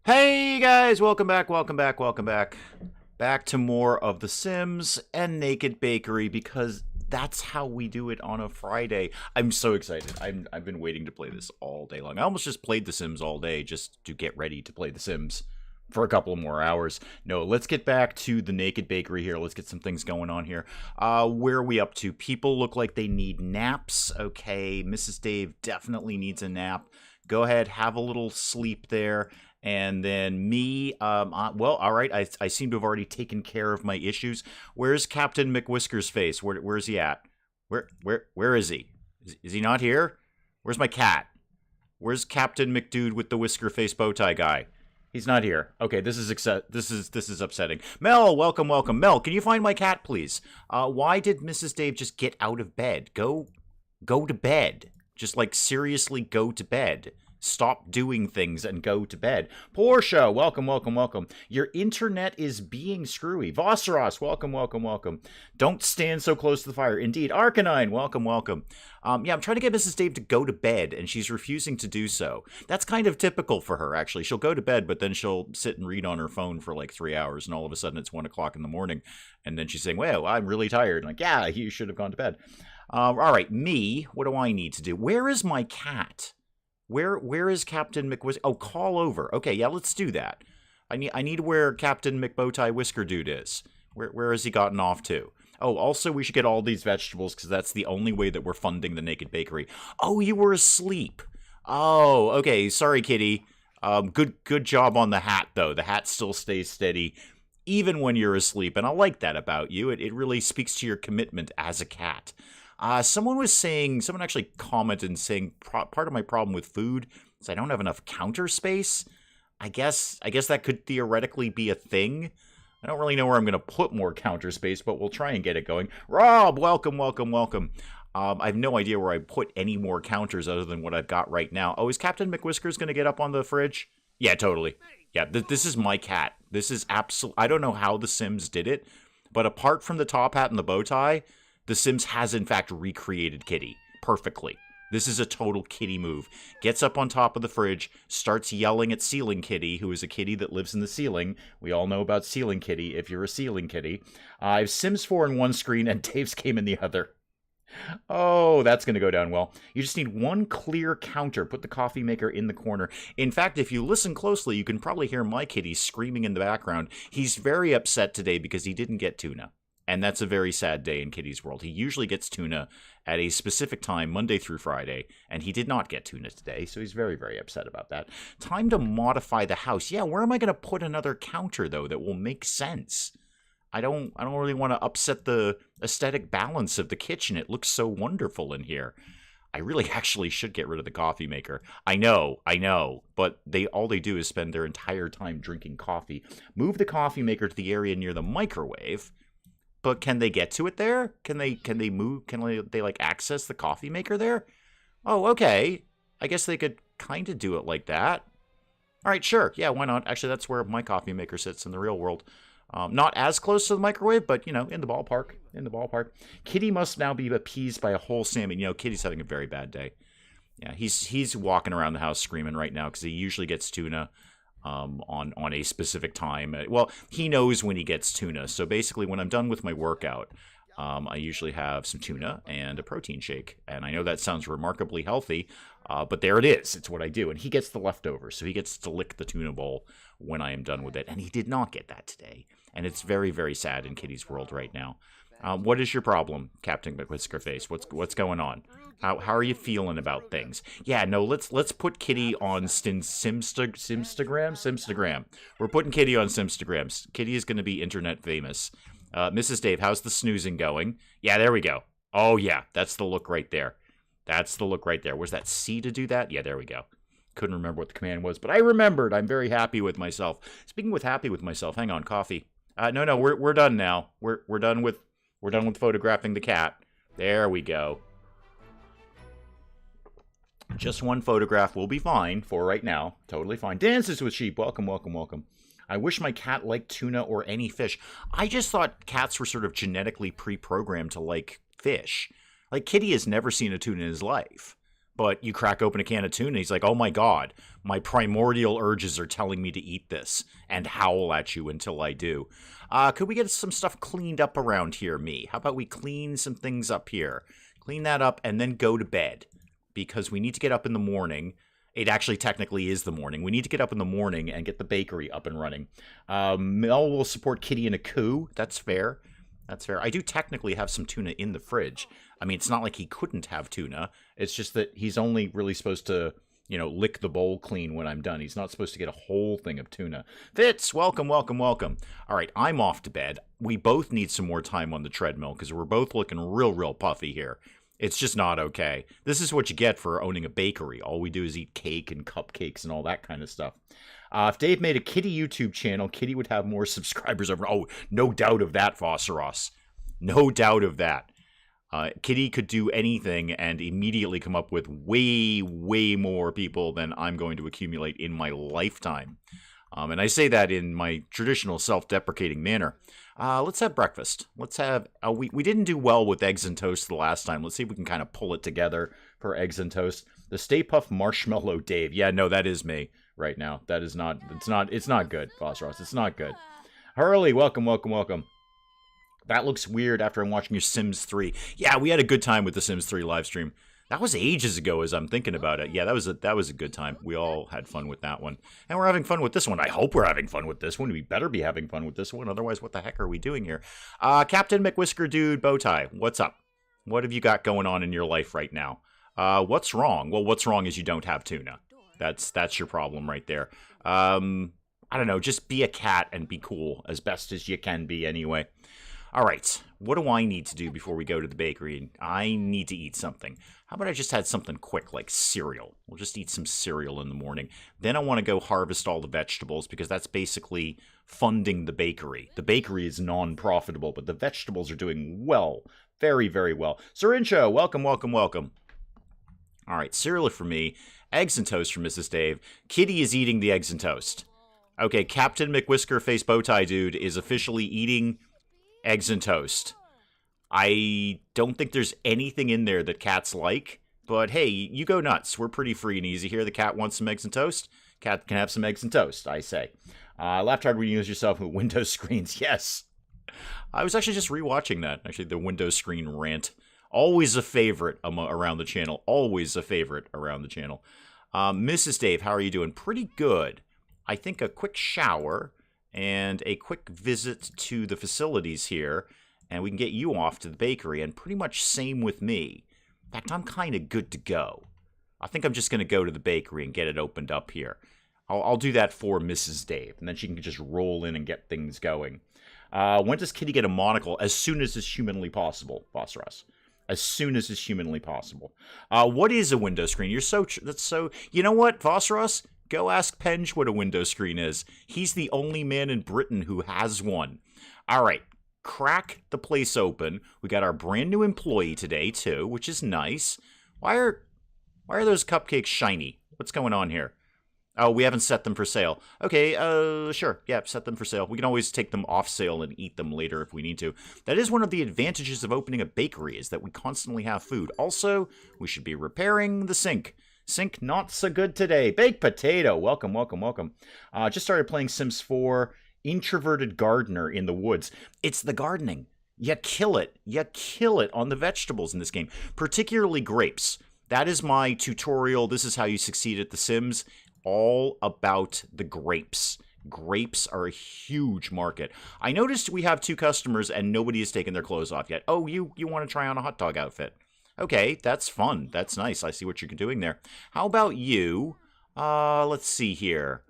Hey guys, welcome back, welcome back, welcome back. Back to more of The Sims and Naked Bakery because that's how we do it on a Friday. I'm so excited. I've been waiting to play this all day long. I almost just played The Sims all day just to get ready to play The Sims for a couple more hours. No, let's get back to the Naked Bakery here. Let's get some things going on here. Where are we up to? People look like they need naps. Okay, Mrs. Dave definitely needs a nap. Go ahead, have a little sleep there. And then me, well, all right, I seem to have already taken care of my issues. Where's Captain McWhisker's face? Where's he at? Where is he? Is he not here? Where's my cat? Where's Captain McDude with the whisker face bow tie guy? He's not here. Okay, this is upsetting. Mel, welcome. Mel, can you find my cat, please? Why did Mrs. Dave just get out of bed? Go to bed. Just like seriously go to bed. Stop doing things and go to bed. Portia, welcome. Your internet is being screwy. Vosseros, welcome. Don't stand so close to the fire. Indeed. Arcanine, welcome. Yeah, I'm trying to get Mrs. Dave to go to bed, and she's refusing to do so. That's kind of typical for her, actually. She'll go to bed, but then she'll sit and read on her phone for like 3 hours, and all of a sudden it's 1 o'clock in the morning, and then she's saying, well, I'm really tired. I'm like, yeah, you should have gone to bed. All right, me, what do I need to do? Where is my cat? Where is Captain McWhisker? Oh, call over. Okay, yeah, let's do that. I need where Captain McBowtie Whisker Dude is. Where has he gotten off to? Oh, also we should get all these vegetables because that's the only way that we're funding the Naked Bakery. Oh, you were asleep. Oh, okay. Sorry, kitty. Good job on the hat though. The hat still stays steady even when you're asleep, and I like that about you. It really speaks to your commitment as a cat. Someone actually commented and saying part of my problem with food is I don't have enough counter space. I guess that could theoretically be a thing. I don't really know where I'm going to put more counter space, but we'll try and get it going. Rob, welcome. I have no idea where I put any more counters other than what I've got right now. Oh, is Captain McWhiskers going to get up on the fridge? Yeah, totally. Yeah, this is my cat. This is I don't know how The Sims did it, but apart from the top hat and the bow tie, The Sims has, in fact, recreated Kitty perfectly. This is a total Kitty move. Gets up on top of the fridge, starts yelling at Ceiling Kitty, who is a kitty that lives in the ceiling. We all know about Ceiling Kitty if you're a ceiling kitty. I have Sims 4 in one screen and Dave's game in the other. Oh, that's going to go down well. You just need one clear counter. Put the coffee maker in the corner. In fact, if you listen closely, you can probably hear my kitty screaming in the background. He's very upset today because he didn't get tuna. And that's a very sad day in Kitty's world. He usually gets tuna at a specific time, Monday through Friday, and he did not get tuna today, so he's very, very upset about that. Time to modify the house. Yeah, where am I going to put another counter, though, that will make sense? I don't really want to upset the aesthetic balance of the kitchen. It looks so wonderful in here. I really actually should get rid of the coffee maker. I know, but all they do is spend their entire time drinking coffee. Move the coffee maker to the area near the microwave. But can they get to it there? Can they move? Can they like access the coffee maker there? Oh, okay. I guess they could kind of do it like that. All right, sure. Yeah, why not? Actually, that's where my coffee maker sits in the real world. Not as close to the microwave, but, in the ballpark. Kitty must now be appeased by a whole salmon. Kitty's having a very bad day. Yeah, he's walking around the house screaming right now because he usually gets tuna. On a specific time. Well, he knows when he gets tuna. So basically, when I'm done with my workout, I usually have some tuna and a protein shake. And I know that sounds remarkably healthy, but there it is. It's what I do. And he gets the leftovers. So he gets to lick the tuna bowl when I am done with it. And he did not get that today. And it's very, very sad in Kitty's world right now. What is your problem, Captain McWhiskerface? What's going on? How are you feeling about things? Yeah, no, let's put Kitty on Simstagram. We're putting Kitty on Simstagram. Kitty is going to be internet famous. Mrs. Dave, how's the snoozing going? Yeah, there we go. Oh, yeah, that's the look right there. Was that C to do that? Yeah, there we go. Couldn't remember what the command was, but I remembered. I'm very happy with myself. Speaking with happy with myself, hang on, coffee. No, we're done now. We're done with photographing the cat. There we go. Just one photograph will be fine for right now. Totally fine. Dances with Sheep. Welcome. I wish my cat liked tuna or any fish. I just thought cats were sort of genetically pre-programmed to like fish. Like, Kitty has never seen a tuna in his life. But you crack open a can of tuna, and he's like, oh my god, my primordial urges are telling me to eat this, and howl at you until I do. Could we get some stuff cleaned up around here, me? How about we clean some things up here? Clean that up, and then go to bed. Because we need to get up in the morning. It actually technically is the morning. We need to get up in the morning and get the bakery up and running. Mel will support Kitty in a coup. That's fair. That's fair. I do technically have some tuna in the fridge. I mean, it's not like he couldn't have tuna. It's just that he's only really supposed to, you know, lick the bowl clean when I'm done. He's not supposed to get a whole thing of tuna. Fitz, welcome, welcome, welcome. All right, I'm off to bed. We both need some more time on the treadmill because we're both looking real puffy here. It's just not okay. This is what you get for owning a bakery. All we do is eat cake and cupcakes and all that kind of stuff. If Dave made a Kitty YouTube channel, Kitty would have more subscribers over. Oh, no doubt of that, Phosphorus. No doubt of that. Kitty could do anything and immediately come up with way more people than I'm going to accumulate in my lifetime. And I say that in my traditional self-deprecating manner. Let's have breakfast. Let's have... we didn't do well with eggs and toast the last time. Let's see if we can kind of pull it together for eggs and toast. The Stay Puft Marshmallow Dave. Yeah, no, that is me right now. That is not... It's not good, Phosphorus. It's not good. Hurley, welcome, welcome, welcome. That looks weird after I'm watching your Sims 3. Yeah, we had a good time with the Sims 3 live stream. That was ages ago as I'm thinking about it. Yeah, that was a good time. We all had fun with that one. And we're having fun with this one. I hope we're having fun with this one. We better be having fun with this one. Otherwise, what the heck are we doing here? Captain McWhisker Dude Bowtie, what's up? What have you got going on in your life right now? What's wrong? Well, what's wrong is you don't have tuna. That's your problem right there. I don't know. Just be a cat and be cool as best as you can be anyway. All right, what do I need to do before we go to the bakery? I need to eat something. How about I just had something quick, like cereal? We'll just eat some cereal in the morning. Then I want to go harvest all the vegetables because that's basically funding the bakery. The bakery is non-profitable, but the vegetables are doing well. Very, very well. Syrincha, welcome, welcome, welcome. All right, cereal for me. Eggs and toast for Mrs. Dave. Kitty is eating the eggs and toast. Okay, Captain McWhisker Face Bowtie Dude is officially eating... eggs and toast. I don't think there's anything in there that cats like, but hey, you go nuts. We're pretty free and easy here. The cat wants some eggs and toast. Cat can have some eggs and toast, I say. Laughed hard when you use yourself with Windows screens. Yes. I was actually just rewatching that. Actually, the Windows screen rant. Always a favorite around the channel. Always a favorite around the channel. Mrs. Dave, how are you doing? Pretty good. I think a quick shower... and a quick visit to the facilities here, and we can get you off to the bakery, and pretty much same with me. In fact, I'm kind of good to go. I think I'm just going to go to the bakery and get it opened up here. I'll do that for Mrs. Dave, and then she can just roll in and get things going. When does Kitty get a monocle? As soon as is humanly possible, Phosphorus. As soon as is humanly possible. What is a window screen? That's so... You know what, Phosphorus? Go ask Penge what a window screen is. He's the only man in Britain who has one. All right, crack the place open. We got our brand new employee today too, which is nice. Why are those cupcakes shiny? What's going on here? Oh, we haven't set them for sale. Okay, sure. Yeah, set them for sale. We can always take them off sale and eat them later if we need to. That is one of the advantages of opening a bakery, is that we constantly have food. Also, we should be repairing the sink. Sink not so good today. Baked potato. Welcome, welcome, welcome. Just started playing Sims 4. Introverted gardener in the woods. It's the gardening. You kill it. You kill it on the vegetables in this game. Particularly grapes. That is my tutorial. This is how you succeed at The Sims. All about the grapes. Grapes are a huge market. I noticed we have 2 customers and nobody has taken their clothes off yet. Oh, you want to try on a hot dog outfit. Okay, that's fun. That's nice. I see what you're doing there. How about you? Let's see here.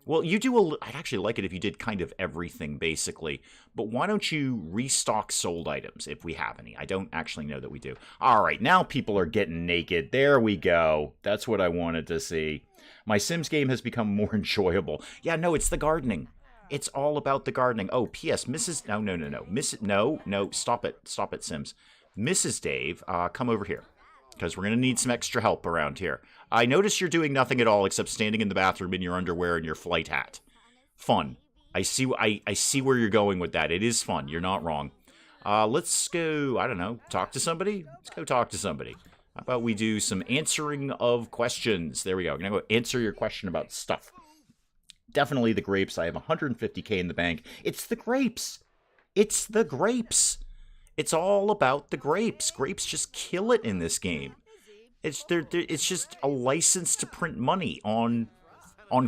Well, you do I'd actually like it if you did kind of everything, basically. But why don't you restock sold items, if we have any? I don't actually know that we do. All right, now people are getting naked. There we go. That's what I wanted to see. My Sims game has become more enjoyable. Yeah, no, it's the gardening. It's all about the gardening. Oh, P.S. Mrs. No. Stop it, Sims. Mrs. Dave, come over here, because we're going to need some extra help around here. I notice you're doing nothing at all except standing in the bathroom in your underwear and your flight hat. Fun. I see where you're going with that. It is fun. You're not wrong. Let's go, I don't know, talk to somebody? Let's go talk to somebody. How about we do some answering of questions? There we go. I'm going to go answer your question about stuff. Definitely the grapes. I have 150K in the bank. It's the grapes. It's the grapes. It's all about the grapes. Grapes just kill it in this game. It's just a license to print money on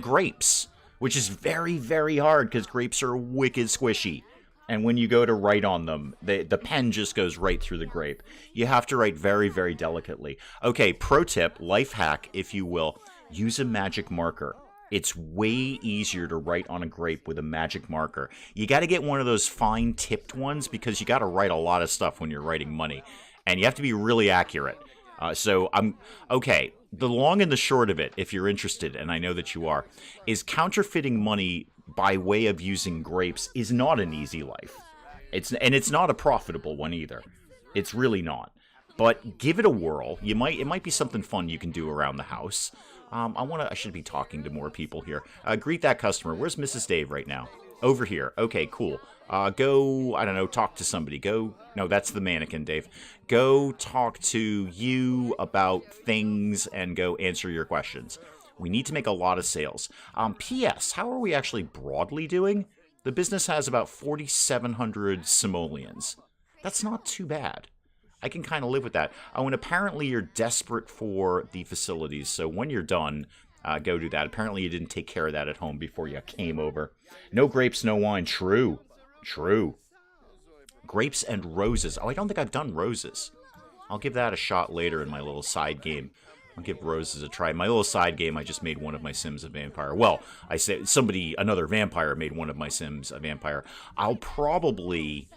grapes, which is very, very hard because grapes are wicked squishy. And when you go to write on them, the pen just goes right through the grape. You have to write very, very delicately. Okay, pro tip, life hack, if you will, use a magic marker. It's way easier to write on a grape with a magic marker. You got to get one of those fine tipped ones because you got to write a lot of stuff when you're writing money. And you have to be really accurate. Okay, the long and the short of it, if you're interested, and I know that you are, is counterfeiting money by way of using grapes is not an easy life. It's not a profitable one either. It's really not. But give it a whirl. It might be something fun you can do around the house. I should be talking to more people here. Greet that customer. Where's Mrs. Dave right now? Over here. Okay, cool. Go, I don't know, talk to somebody. No, that's the mannequin, Dave. Go talk to you about things and go answer your questions. We need to make a lot of sales. P.S., how are we actually broadly doing? The business has about 4,700 simoleons. That's not too bad. I can kind of live with that. Oh, and apparently you're desperate for the facilities, so when you're done, go do that. Apparently you didn't take care of that at home before you came over. No grapes, no wine. True. Grapes and roses. Oh, I don't think I've done roses. I'll give that a shot later in my little side game. I'll give roses a try. My little side game, I just made one of my Sims a vampire. Well, I said another vampire made one of my Sims a vampire. I'll probably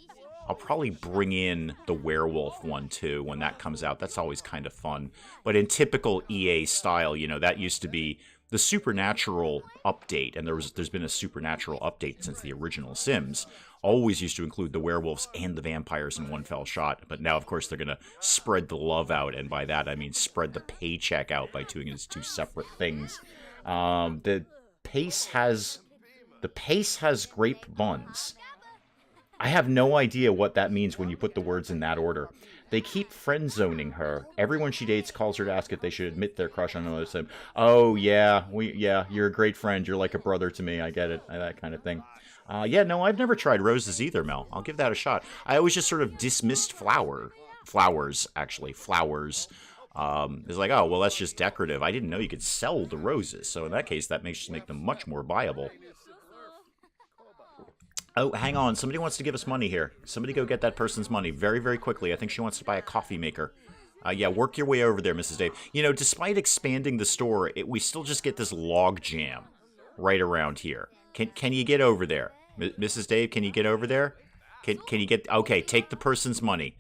bring in the werewolf one too when that comes out. That's always kind of fun. But in typical EA style, that used to be the Supernatural update, and there's been a Supernatural update since the original Sims. Always used to include the werewolves and the vampires in one fell shot. But now, of course, they're going to spread the love out, and by that I mean spread the paycheck out by doing it as two separate things. The pace has grape buns. I have no idea what that means when you put the words in that order. They keep friend-zoning her. Everyone she dates calls her to ask if they should admit their crush on another Sim. Oh, yeah, you're a great friend. You're like a brother to me. I get it. That kind of thing. No, I've never tried roses either, Mel. I'll give that a shot. I always just sort of dismissed flowers. It's like, oh, well, that's just decorative. I didn't know you could sell the roses. So in that case, that makes them much more viable. Oh, hang on. Somebody wants to give us money here. Somebody go get that person's money very, very quickly. I think she wants to buy a coffee maker. Yeah, work your way over there, Mrs. Dave. Despite expanding the store, we still just get this log jam right around here. Can you get over there? Mrs. Dave, can you get over there? Can you get... Okay, take the person's money.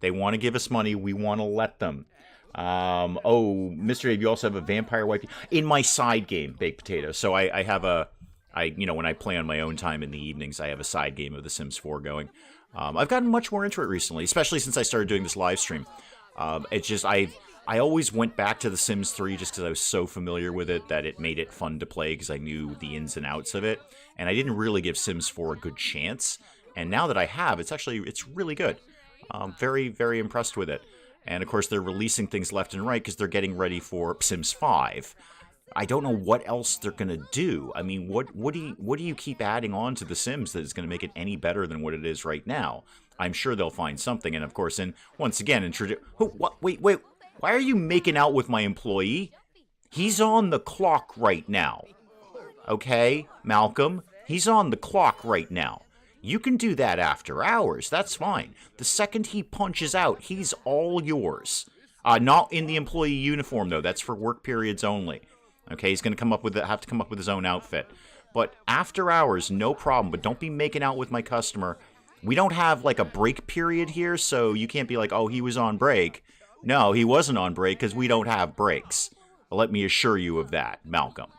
They want to give us money. We want to let them. Oh, Mr. Dave, you also have a vampire wife. In my side game, Baked Potato. So I have when I play on my own time in the evenings, I have a side game of The Sims 4 going. I've gotten much more into it recently, especially since I started doing this live stream. It's just, I always went back to The Sims 3 just because I was so familiar with it that it made it fun to play because I knew the ins and outs of it. And I didn't really give Sims 4 a good chance. And now that I have, it's really good. Very, very impressed with it. And of course, they're releasing things left and right because they're getting ready for Sims 5. I don't know what else they're going to do. I mean, what do you keep adding on to The Sims that is going to make it any better than what it is right now? I'm sure they'll find something. And of course, wait, why are you making out with my employee? He's on the clock right now. Okay, Malcolm, he's on the clock right now. You can do that after hours. That's fine. The second he punches out, he's all yours. Not in the employee uniform, though. That's for work periods only. Okay, he's going to have to come up with his own outfit. But after hours, no problem. But don't be making out with my customer. We don't have, like, a break period here, so you can't be like, oh, he was on break. No, he wasn't on break because we don't have breaks. Let me assure you of that, Malcolm.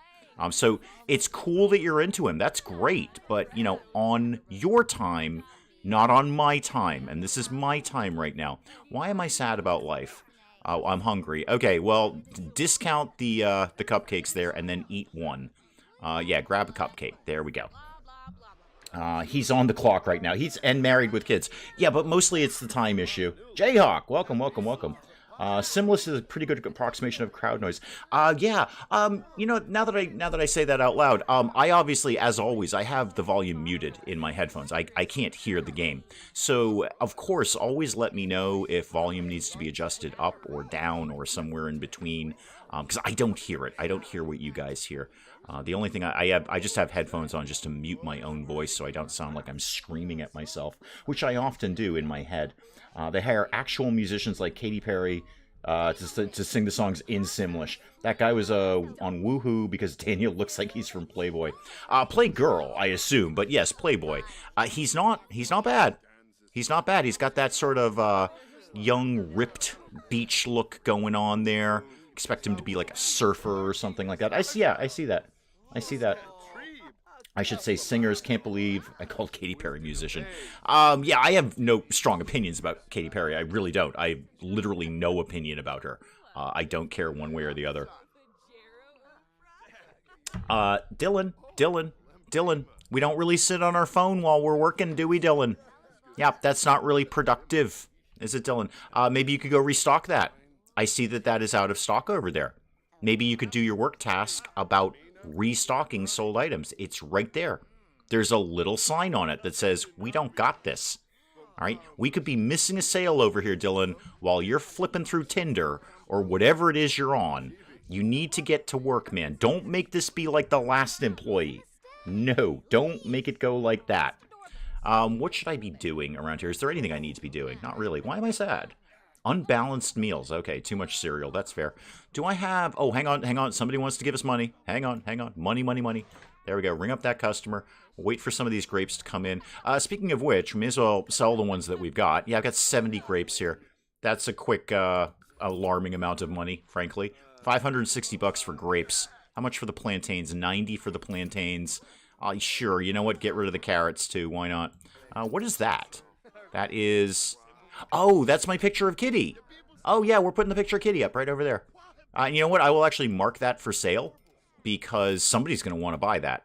So it's cool that you're into him. That's great. But, on your time, not on my time. And this is my time right now. Why am I sad about life? I'm hungry. Okay, well, discount the cupcakes there and then eat one. Yeah, grab a cupcake. There we go. He's on the clock right now. He's married with kids. Yeah, but mostly it's the time issue. Jayhawk, welcome. Simless is a pretty good approximation of crowd noise. Yeah. Now that I say that out loud, I obviously, as always, I have the volume muted in my headphones. I can't hear the game. So, of course, always let me know if volume needs to be adjusted up or down or somewhere in between, because I don't hear it. I don't hear what you guys hear. The only thing I just have headphones on just to mute my own voice so I don't sound like I'm screaming at myself, which I often do in my head. They hire actual musicians like Katy Perry to sing the songs in Simlish. That guy was on Woohoo because Daniel looks like he's from Playboy. Playgirl, I assume, but yes, Playboy. He's not bad. He's not bad. He's got that sort of young, ripped beach look going on there. Expect him to be like a surfer or something like that. I see that. I should say singers. Can't believe I called Katy Perry musician. Yeah, I have no strong opinions about Katy Perry. I really don't. I have literally no opinion about her. I don't care one way or the other. Dylan. We don't really sit on our phone while we're working, do we, Dylan? Yep, that's not really productive, is it, Dylan? Maybe you could go restock that. I see that is out of stock over there. Maybe you could do your work task about restocking sold items. It's right there. There's a little sign on it that says, we don't got this. All right? We could be missing a sale over here, Dylan, while you're flipping through Tinder or whatever it is you're on. You need to get to work, man. Don't make this be like the last employee. No, don't make it go like that. What should I be doing around here? Is there anything I need to be doing? Not really. Why am I sad? Unbalanced meals. Okay, too much cereal. That's fair. Do I have... Oh, hang on. Somebody wants to give us money. Hang on. Money. There we go. Ring up that customer. Wait for some of these grapes to come in. Speaking of which, we may as well sell the ones that we've got. Yeah, I've got 70 grapes here. That's a quick, alarming amount of money, frankly. $560 for grapes. How much for the plantains? 90 for the plantains. Sure, you know what? Get rid of the carrots, too. Why not? What is that? That is... Oh, that's my picture of Kitty. Oh, yeah, we're putting the picture of Kitty up right over there. You know what? I will actually mark that for sale because somebody's going to want to buy that.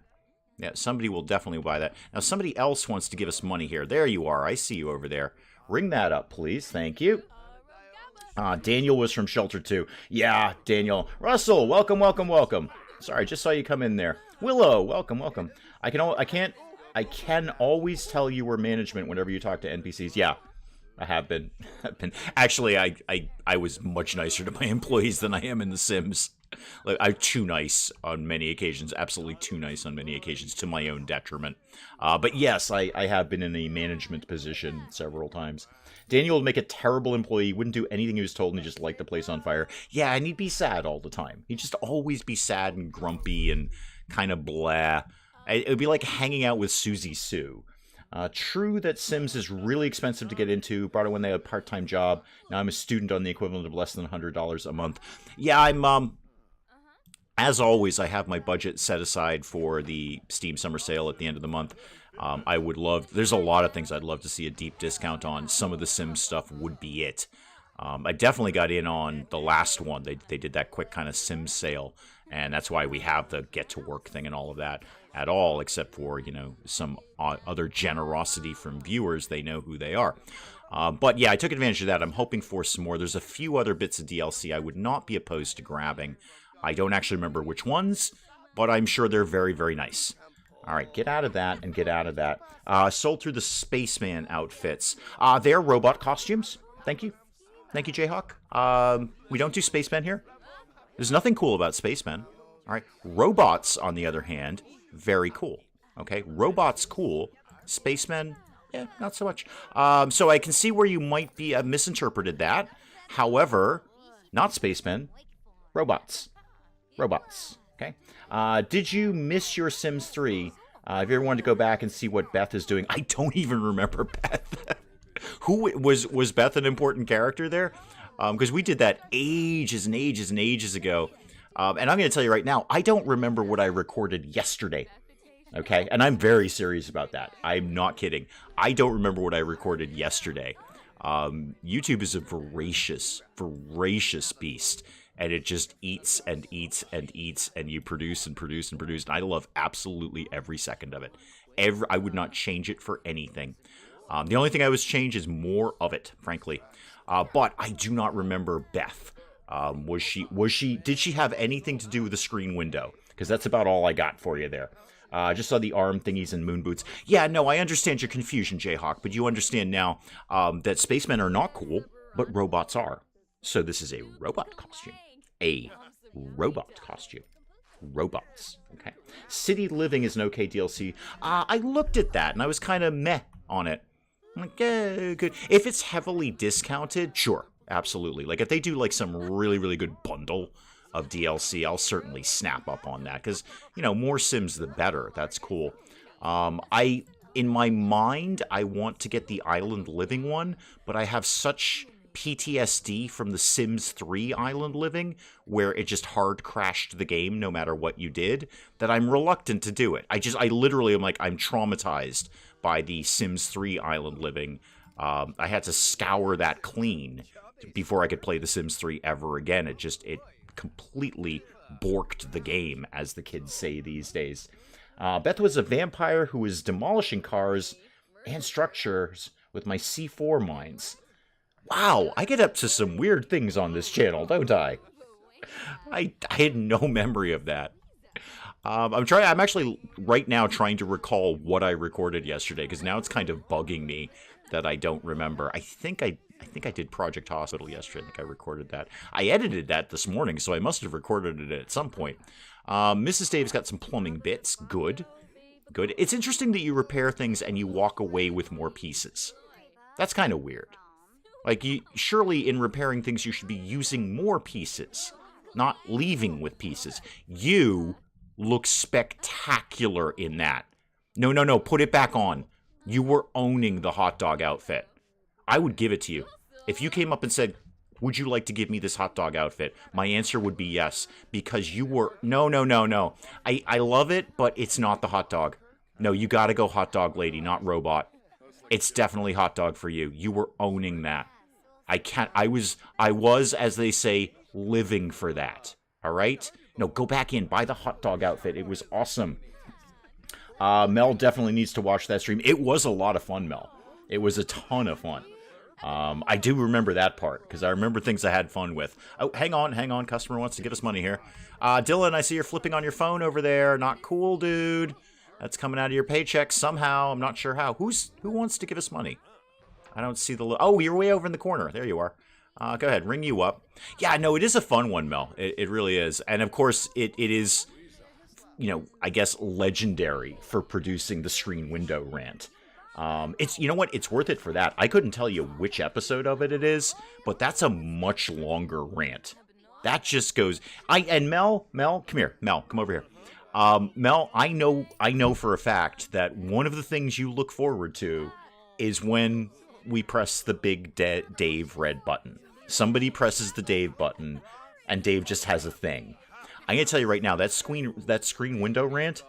Yeah, somebody will definitely buy that. Now, somebody else wants to give us money here. There you are. I see you over there. Ring that up, please. Thank you. Daniel was from Shelter 2. Yeah, Daniel. Russell, welcome. Sorry, I just saw you come in there. Willow, welcome. I can always tell you we're management whenever you talk to NPCs. Yeah. I have been. Actually, I was much nicer to my employees than I am in The Sims. Like, I'm too nice on many occasions. Absolutely too nice on many occasions, to my own detriment. But yes, I have been in a management position several times. Daniel would make a terrible employee. He wouldn't do anything he was told and he just light the place on fire. Yeah, and he'd be sad all the time. He'd just always be sad and grumpy and kind of blah. It would be like hanging out with Susie Sue. True that Sims is really expensive to get into. Brought it when they had a part-time job. Now I'm a student on the equivalent of less than $100 a month. Yeah, I'm, as always, I have my budget set aside for the Steam Summer Sale at the end of the month. I would love, there's a lot of things I'd love to see a deep discount on. Some of the Sims stuff would be it. I definitely got in on the last one. They did that quick kind of Sims sale. And that's why we have the get to work thing and all of that at all, except for, some other generosity from viewers. They know who they are. But yeah, I took advantage of that. I'm hoping for some more. There's a few other bits of DLC I would not be opposed to grabbing. I don't actually remember which ones, but I'm sure they're very, very nice. All right, get out of that and get out of that. Sold through the Spaceman outfits. They're robot costumes. Thank you. Thank you, Jayhawk. We don't do Spaceman here. There's nothing cool about Spacemen. All right. Robots, on the other hand, very cool. Okay. Robots, cool. Spacemen, yeah, not so much. So I can see where you might be misinterpreted that. However, not Spacemen. Robots. Okay. Did you miss your Sims 3? If you ever wanted to go back and see what Beth is doing, I don't even remember Beth. Who was Beth an important character there? Because we did that ages and ages ago. And I'm going to tell you right now, I don't remember what I recorded yesterday. Okay? And I'm very serious about that. I'm not kidding. I don't remember what I recorded yesterday. YouTube is a voracious beast. And it just eats and eats and eats, and you produce and produce and produce. And I love absolutely every second of it. I would not change it for anything. The only thing I would change is more of it, frankly. But I do not remember Beth. Did she have anything to do with the screen window? Because that's about all I got for you there. I just saw the arm thingies and moon boots. Yeah, no, I understand your confusion, Jayhawk, but you understand now that spacemen are not cool, but robots are. So this is a robot costume. A robot costume. Robots. Okay. City Living is an okay DLC. I looked at that, and I was kind of meh on it. I'm like, yeah, good. If it's heavily discounted, sure, absolutely. Like, if they do, like, some really, really good bundle of DLC, I'll certainly snap up on that. Because, you know, more Sims, the better. That's cool. In my mind, I want to get the Island Living one, but I have such PTSD from the Sims 3 Island Living, where it just hard crashed the game no matter what you did, that I'm reluctant to do it. I literally am like, I'm traumatized by the Sims 3 Island Living. I had to scour that clean before I could play the Sims 3 ever again. It completely borked the game, as the kids say these days. Beth was a vampire who was demolishing cars and structures with my C4 mines. Wow, I get up to some weird things on this channel, don't I? I had no memory of that. I'm actually right now trying to recall what I recorded yesterday, because now it's kind of bugging me that I don't remember. I think I did Project Hospital yesterday. I think I recorded that. I edited that this morning, so I must have recorded it at some point. Mrs. Dave's got some plumbing bits. Good. Good. It's interesting that you repair things and you walk away with more pieces. That's kind of weird. Like, surely in repairing things you should be using more pieces, not leaving with pieces. You look spectacular in that. No, put it back on. You were owning the hot dog outfit. I would give it to you. If you came up and said, would you like to give me this hot dog outfit? My answer would be yes, because you were... No. I love it, but it's not the hot dog. No, you gotta go hot dog lady, not robot. It's definitely hot dog for you. You were owning that. I was, as they say, living for that. All right? No, go back in. Buy the hot dog outfit. It was awesome. Mel definitely needs to watch that stream. It was a lot of fun, Mel. It was a ton of fun. I do remember that part, because I remember things I had fun with. Oh, hang on. Customer wants to give us money here. Dylan, I see you're flipping on your phone over there. Not cool, dude. That's coming out of your paycheck somehow. I'm not sure how. Who wants to give us money? I don't see the... Oh, you're way over in the corner. There you are. Go ahead. Ring you up. Yeah, no, it is a fun one, Mel. It really is. And, of course, it is, you know, I guess legendary for producing the screen window rant. You know what? It's worth it for that. I couldn't tell you which episode of it is, but that's a much longer rant. That just goes... And Mel, come here. Mel, come over here. Mel, I know for a fact that one of the things you look forward to is when we press the big Dave red button. Somebody presses the Dave button, and Dave just has a thing. I'm going to tell you right now, that screen window rant,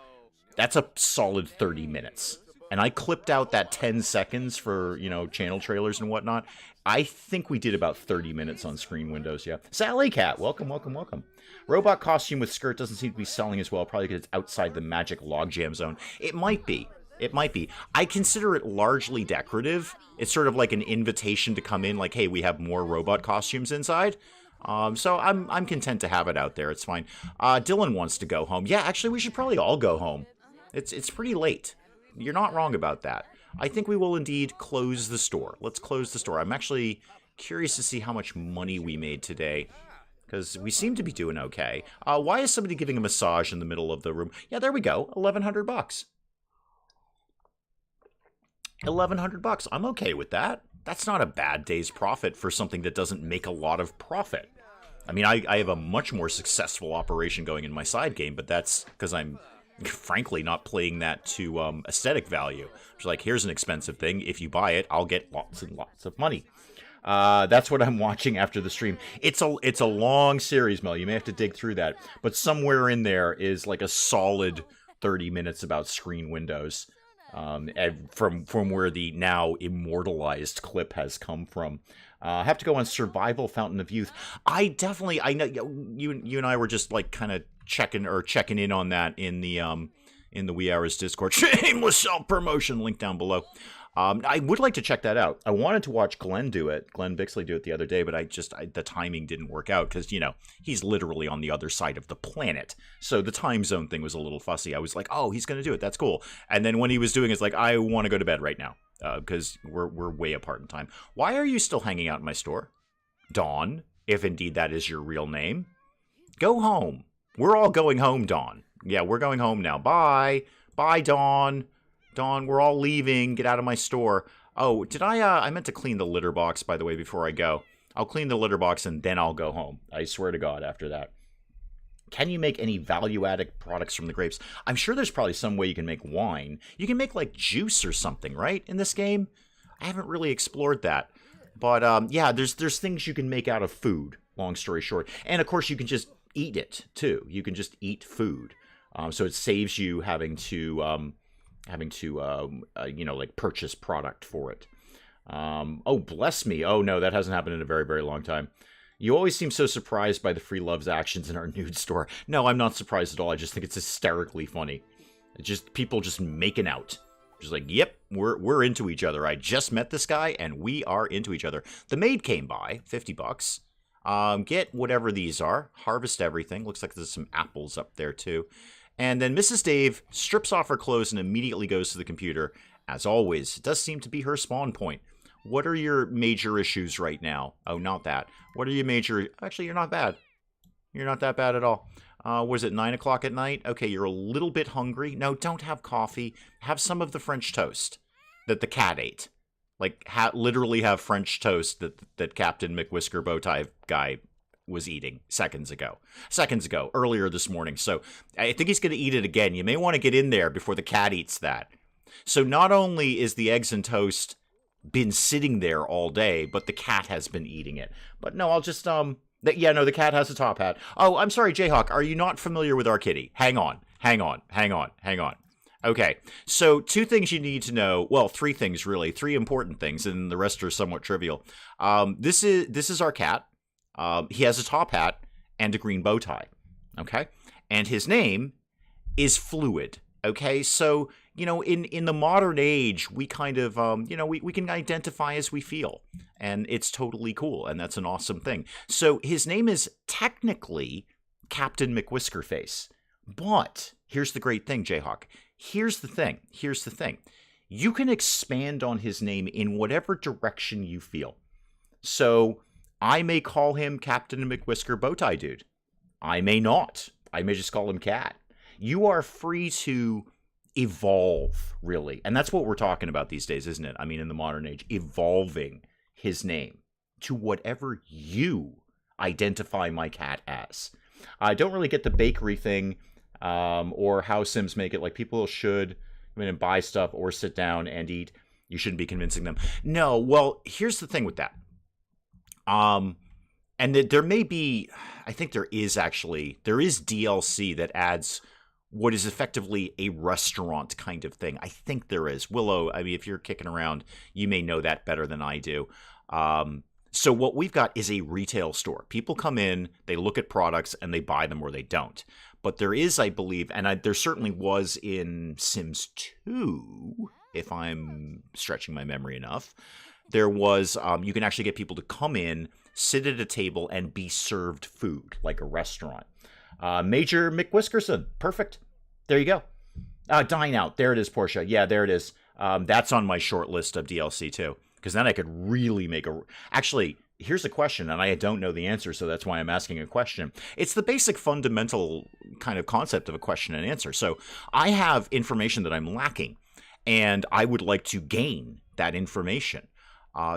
that's a solid 30 minutes. And I clipped out that 10 seconds for, you know, channel trailers and whatnot. I think we did about 30 minutes on screen windows, yeah. Sally Cat, welcome. Robot costume with skirt doesn't seem to be selling as well, probably because it's outside the magic logjam zone. It might be. I consider it largely decorative. It's sort of like an invitation to come in, like, hey, we have more robot costumes inside. So I'm content to have it out there. It's fine. Dylan wants to go home. Yeah, actually, we should probably all go home. It's pretty late. You're not wrong about that. I think we will indeed close the store. Let's close the store. I'm actually curious to see how much money we made today, because we seem to be doing okay. Why is somebody giving a massage in the middle of the room? Yeah, there we go. $1,100. $1,100. I'm okay with that. That's not a bad day's profit for something that doesn't make a lot of profit. I mean, I have a much more successful operation going in my side game, but that's because I'm frankly not playing that to aesthetic value. It's like, here's an expensive thing. If you buy it, I'll get lots and lots of money. That's what I'm watching after the stream. It's a long series, Mel. You may have to dig through that. But somewhere in there is like a solid 30 minutes about screen windows. From where the now immortalized clip has come from. I have to go on Survival Fountain of Youth. I know you and I were just like kind of checking in on that in the Wee Hours Discord. Shameless self-promotion, link down below. I would like to check that out. I wanted to watch Glenn do it, Glenn Bixley do it the other day, but the timing didn't work out because, you know, he's literally on the other side of the planet. So the time zone thing was a little fussy. I was like, oh, he's going to do it. That's cool. And then when he was doing it, it's like, I want to go to bed right now because we're way apart in time. Why are you still hanging out in my store? Dawn, if indeed that is your real name. Go home. We're all going home, Dawn. Yeah, we're going home now. Bye. Bye, Dawn. Dawn, we're all leaving. Get out of my store. Oh, did I meant to clean the litter box, by the way, before I go. I'll clean the litter box and then I'll go home. I swear to God after that. Can you make any value-added products from the grapes? I'm sure there's probably some way you can make wine. You can make, like, juice or something, right, in this game? I haven't really explored that. But, yeah, there's things you can make out of food, long story short. And, of course, you can just eat it, too. You can just eat food. So it saves you having to you know, like purchase product for it. Oh, bless me. Oh, no, that hasn't happened in a very, very long time. You always seem so surprised by the Free Love's actions in our nude store. No, I'm not surprised at all. I just think it's hysterically funny. It's just people just making out. Just like, yep, we're into each other. I just met this guy, and we are into each other. The maid came by, $50. Get whatever these are. Harvest everything. Looks like there's some apples up there, too. And then Mrs. Dave strips off her clothes and immediately goes to the computer. As always, it does seem to be her spawn point. What are your major issues right now? Oh, not that. What are your major... Actually, you're not bad. You're not that bad at all. Was it 9 o'clock at night? Okay, you're a little bit hungry. No, don't have coffee. Have some of the French toast that the cat ate. Like, literally have French toast that Captain McWhisker Bowtie guy was eating seconds ago, earlier this morning. So I think he's going to eat it again. You may want to get in there before the cat eats that. So not only is the eggs and toast been sitting there all day, but the cat has been eating it. But no, I'll just, yeah, no, the cat has a top hat. Oh, I'm sorry, Jayhawk, are you not familiar with our kitty? Hang on. Okay, so 2 things you need to know. Well, 3 things, really. 3 important things, and the rest are somewhat trivial. This is our cat. He has a top hat and a green bow tie, okay? And his name is Fluid, okay? So, you know, in the modern age, we kind of, you know, we can identify as we feel, and it's totally cool, and that's an awesome thing. So his name is technically Captain McWhiskerface, but here's the great thing, Jayhawk. Here's the thing. You can expand on his name in whatever direction you feel. So I may call him Captain McWhisker Bowtie Dude. I may not. I may just call him Cat. You are free to evolve, really. And that's what we're talking about these days, isn't it? I mean, in the modern age, evolving his name to whatever you identify my cat as. I don't really get the bakery thing or how Sims make it. Like, people should come in and buy stuff or sit down and eat. You shouldn't be convincing them. No, well, here's the thing with that. And there may be, I think there is DLC that adds what is effectively a restaurant kind of thing. I think there is. Willow, I mean, if you're kicking around, you may know that better than I do. So what we've got is a retail store. People come in, they look at products, and they buy them or they don't. But there is, I believe, and there certainly was in Sims 2, if I'm stretching my memory enough, there was, you can actually get people to come in, sit at a table, and be served food, like a restaurant. Major McWhiskerson, perfect. There you go. Dine Out, there it is, Portia. Yeah, there it is. That's on my short list of DLC, too. Because then I could really make a... Actually, here's a question, and I don't know the answer, so that's why I'm asking a question. It's the basic fundamental kind of concept of a question and answer. So I have information that I'm lacking, and I would like to gain that information.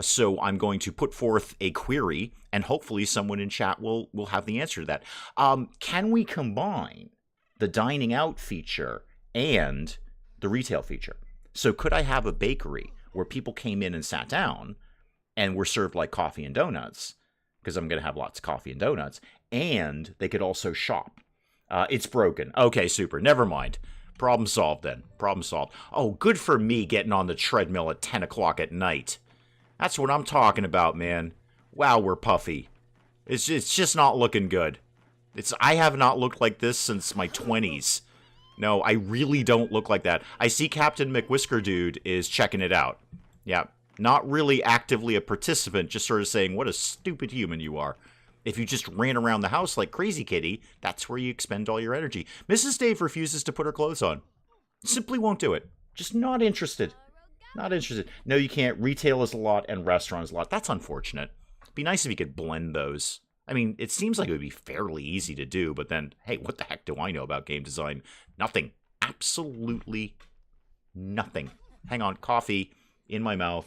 So I'm going to put forth a query, and hopefully someone in chat will have the answer to that. Can we combine the dining out feature and the retail feature? So could I have a bakery where people came in and sat down and were served like coffee and donuts, because I'm going to have lots of coffee and donuts, and they could also shop? It's broken. Okay, super. Never mind. Problem solved then. Problem solved. Oh, good for me getting on the treadmill at 10 o'clock at night. That's what I'm talking about, man. Wow, we're puffy. It's just not looking good. I have not looked like this since my 20s. No, I really don't look like that. I see Captain McWhisker Dude is checking it out. Yeah. Not really actively a participant, just sort of saying, what a stupid human you are. If you just ran around the house like Crazy Kitty, that's where you expend all your energy. Mrs. Dave refuses to put her clothes on. Simply won't do it. Just not interested. Not interested. No, you can't. Retail is a lot and restaurant is a lot. That's unfortunate. It'd be nice if you could blend those. I mean, it seems like it would be fairly easy to do, but then, hey, what the heck do I know about game design? Nothing. Absolutely nothing. Hang on, coffee in my mouth.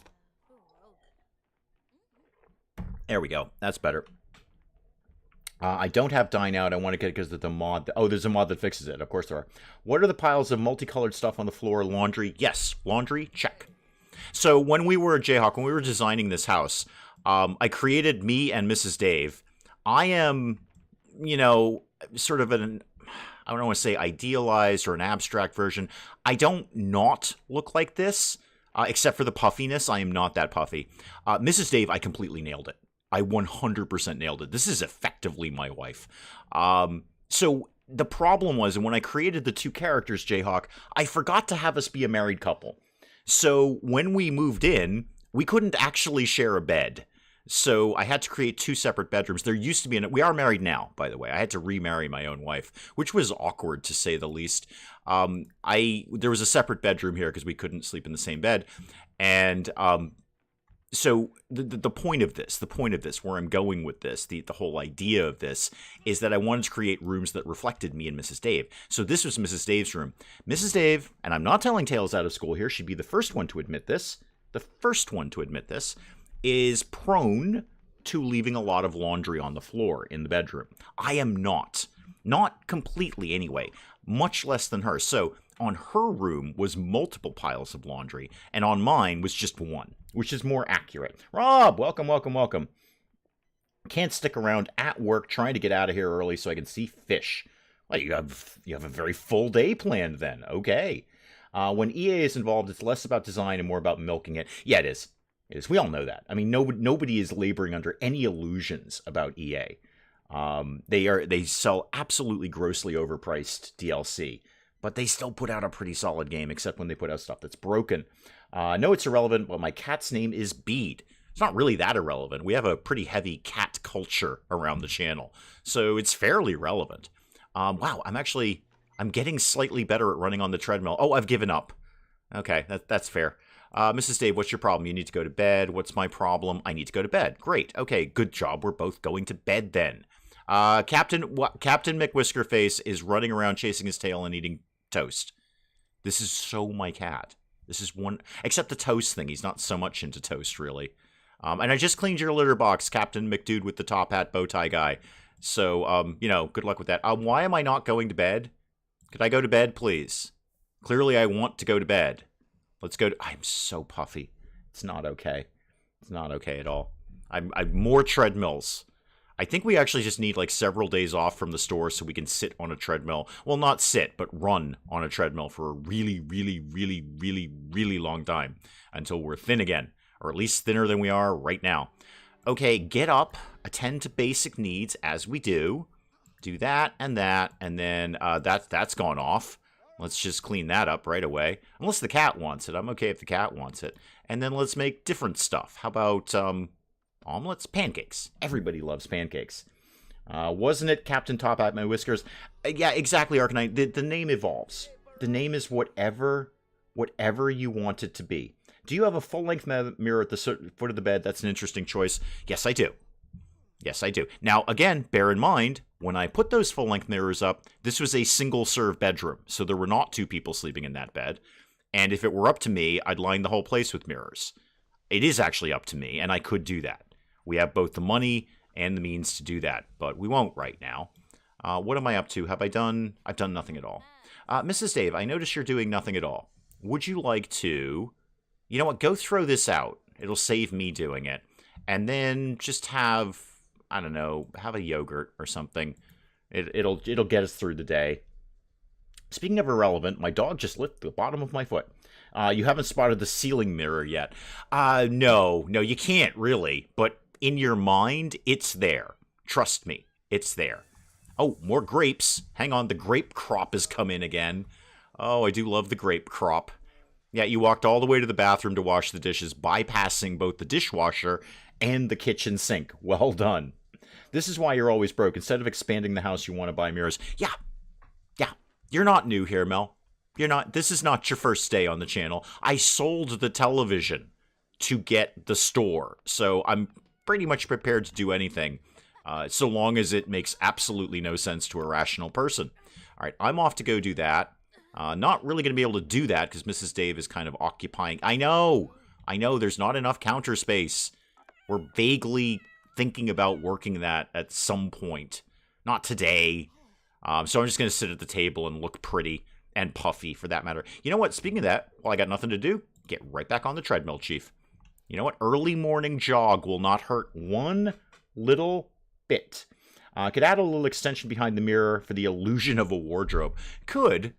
There we go. That's better. I don't have Dine Out. I want to get it because of the mod. Oh, there's a mod that fixes it. Of course there are. What are the piles of multicolored stuff on the floor? Laundry? Yes. Laundry? Check. So when we were at Jayhawk, when we were designing this house, I created me and Mrs. Dave. I am, you know, sort of an, I don't want to say idealized or an abstract version. I don't not look like this, except for the puffiness. I am not that puffy. Mrs. Dave, I completely nailed it. I 100% nailed it. This is effectively my wife. So the problem was, and when I created the two characters, Jayhawk, I forgot to have us be a married couple. So when we moved in, we couldn't actually share a bed. So I had to create two separate bedrooms. There used to be, we are married now, by the way. I had to remarry my own wife, which was awkward to say the least. There was a separate bedroom here because we couldn't sleep in the same bed. And so the point of this, where I'm going with this, the whole idea of this, is that I wanted to create rooms that reflected me and Mrs. Dave. So this was Mrs. Dave's room. Mrs. Dave, and I'm not telling tales out of school here, she'd be the first one to admit this, is prone to leaving a lot of laundry on the floor in the bedroom. I am not. Not completely anyway, much less than her. So on her room was multiple piles of laundry, and on mine was just one, which is more accurate. Rob, welcome, welcome, welcome. Can't stick around at work trying to get out of here early so I can see fish. Well, you have a very full day planned then. Okay. When EA is involved, it's less about design and more about milking it. Yeah, it is. It is. We all know that. I mean, nobody is laboring under any illusions about EA. They sell absolutely grossly overpriced DLC, but they still put out a pretty solid game, except when they put out stuff that's broken. No, it's irrelevant, but my cat's name is Bede. It's not really that irrelevant. We have a pretty heavy cat culture around the channel, so it's fairly relevant. Wow, I'm getting slightly better at running on the treadmill. Oh, I've given up. Okay, that's fair. Mrs. Dave, what's your problem? You need to go to bed. What's my problem? I need to go to bed. Great. Okay, good job. We're both going to bed then. Captain McWhiskerface is running around chasing his tail and eating toast. This is so my cat. This is one, except the toast thing. He's not so much into toast, really. And I just cleaned your litter box, Captain McDude with the top hat bow tie guy. So, good luck with that. Why am I not going to bed? Could I go to bed, please? Clearly, I want to go to bed. Let's go to... I'm so puffy. It's not okay. It's not okay at all. I'm more treadmills. I think we actually just need like several days off from the store so we can sit on a treadmill. Well, not sit, but run on a treadmill for a really, really, really, really, really long time until we're thin again, or at least thinner than we are right now. Okay, get up, attend to basic needs as we do. Do that, and then that's gone off. Let's just clean that up right away. Unless the cat wants it. I'm okay if the cat wants it. And then let's make different stuff. How about omelets? Pancakes. Everybody loves pancakes. Wasn't it Captain Top Hat My Whiskers? Yeah, exactly, Arcanine. The name evolves. The name is whatever you want it to be. Do you have a full-length mirror at the foot of the bed? That's an interesting choice. Yes, I do. Yes, I do. Now, again, bear in mind, when I put those full-length mirrors up, this was a single-serve bedroom, so there were not two people sleeping in that bed. And if it were up to me, I'd line the whole place with mirrors. It is actually up to me, and I could do that. We have both the money and the means to do that, but we won't right now. What am I up to? I've done nothing at all. Mrs. Dave, I notice you're doing nothing at all. Would you like to... You know what? Go throw this out. It'll save me doing it. And then just have... I don't know, have a yogurt or something. It'll get us through the day. Speaking of irrelevant, my dog just licked the bottom of my foot. You haven't spotted the ceiling mirror yet. No, you can't really. But in your mind, it's there. Trust me, it's there. Oh, more grapes. Hang on, the grape crop has come in again. Oh, I do love the grape crop. Yeah, you walked all the way to the bathroom to wash the dishes, bypassing both the dishwasher and the kitchen sink. Well done. This is why you're always broke. Instead of expanding the house, you want to buy mirrors. Yeah, yeah. You're not new here, Mel. You're not. This is not your first day on the channel. I sold the television to get the store, so I'm pretty much prepared to do anything, so long as it makes absolutely no sense to a rational person. All right, I'm off to go do that. Not really going to be able to do that because Mrs. Dave is kind of occupying. I know, there's not enough counter space. We're vaguely thinking about working that at some point. Not today. So I'm just going to sit at the table and look pretty and puffy for that matter. You know what? Speaking of that, while I got nothing to do, get right back on the treadmill, Chief. You know what? Early morning jog will not hurt one little bit. Could add a little extension behind the mirror for the illusion of a wardrobe. Could.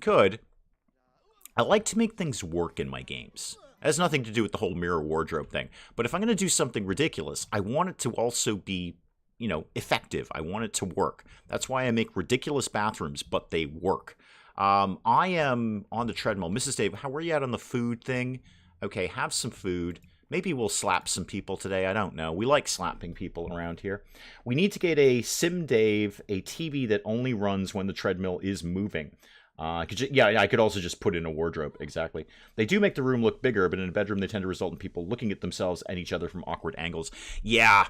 I like to make things work in my games. It has nothing to do with the whole mirror wardrobe thing. But if I'm going to do something ridiculous, I want it to also be, effective. I want it to work. That's why I make ridiculous bathrooms, but they work. I am on the treadmill. Mrs. Dave, how are you at on the food thing? Okay, have some food. Maybe we'll slap some people today. I don't know. We like slapping people around here. We need to get a Sim Dave, a TV that only runs when the treadmill is moving. I could also just put in a wardrobe. Exactly. They do make the room look bigger, but in a bedroom they tend to result in people looking at themselves and each other from awkward angles. Yeah,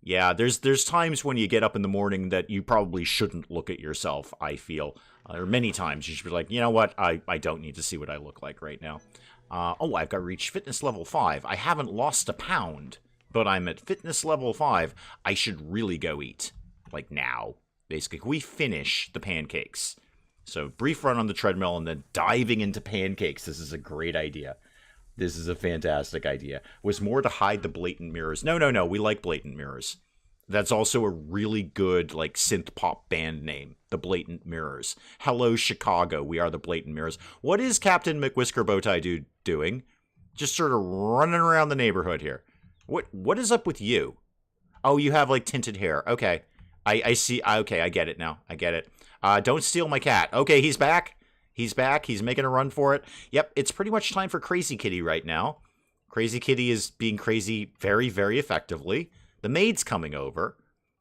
there's times when you get up in the morning that you probably shouldn't look at yourself, I feel. Or many times you should be like, you know what, I don't need to see what I look like right now. I've got to reach fitness level 5. I haven't lost a pound, but I'm at fitness level 5. I should really go eat. Like now, basically. We finish the pancakes. So brief run on the treadmill and then diving into pancakes. This is a great idea. This is a fantastic idea. Was more to hide the blatant mirrors. No. We like blatant mirrors. That's also a really good, synth pop band name. The Blatant Mirrors. Hello, Chicago. We are the Blatant Mirrors. What is Captain McWhisker Bowtie Dude doing? Just sort of running around the neighborhood here. What is up with you? Oh, you have, tinted hair. Okay. I see. Okay, I get it now. I get it. Don't steal my cat. Okay, he's back. He's back. He's making a run for it. Yep, it's pretty much time for Crazy Kitty right now. Crazy Kitty is being crazy very, very effectively. The maid's coming over.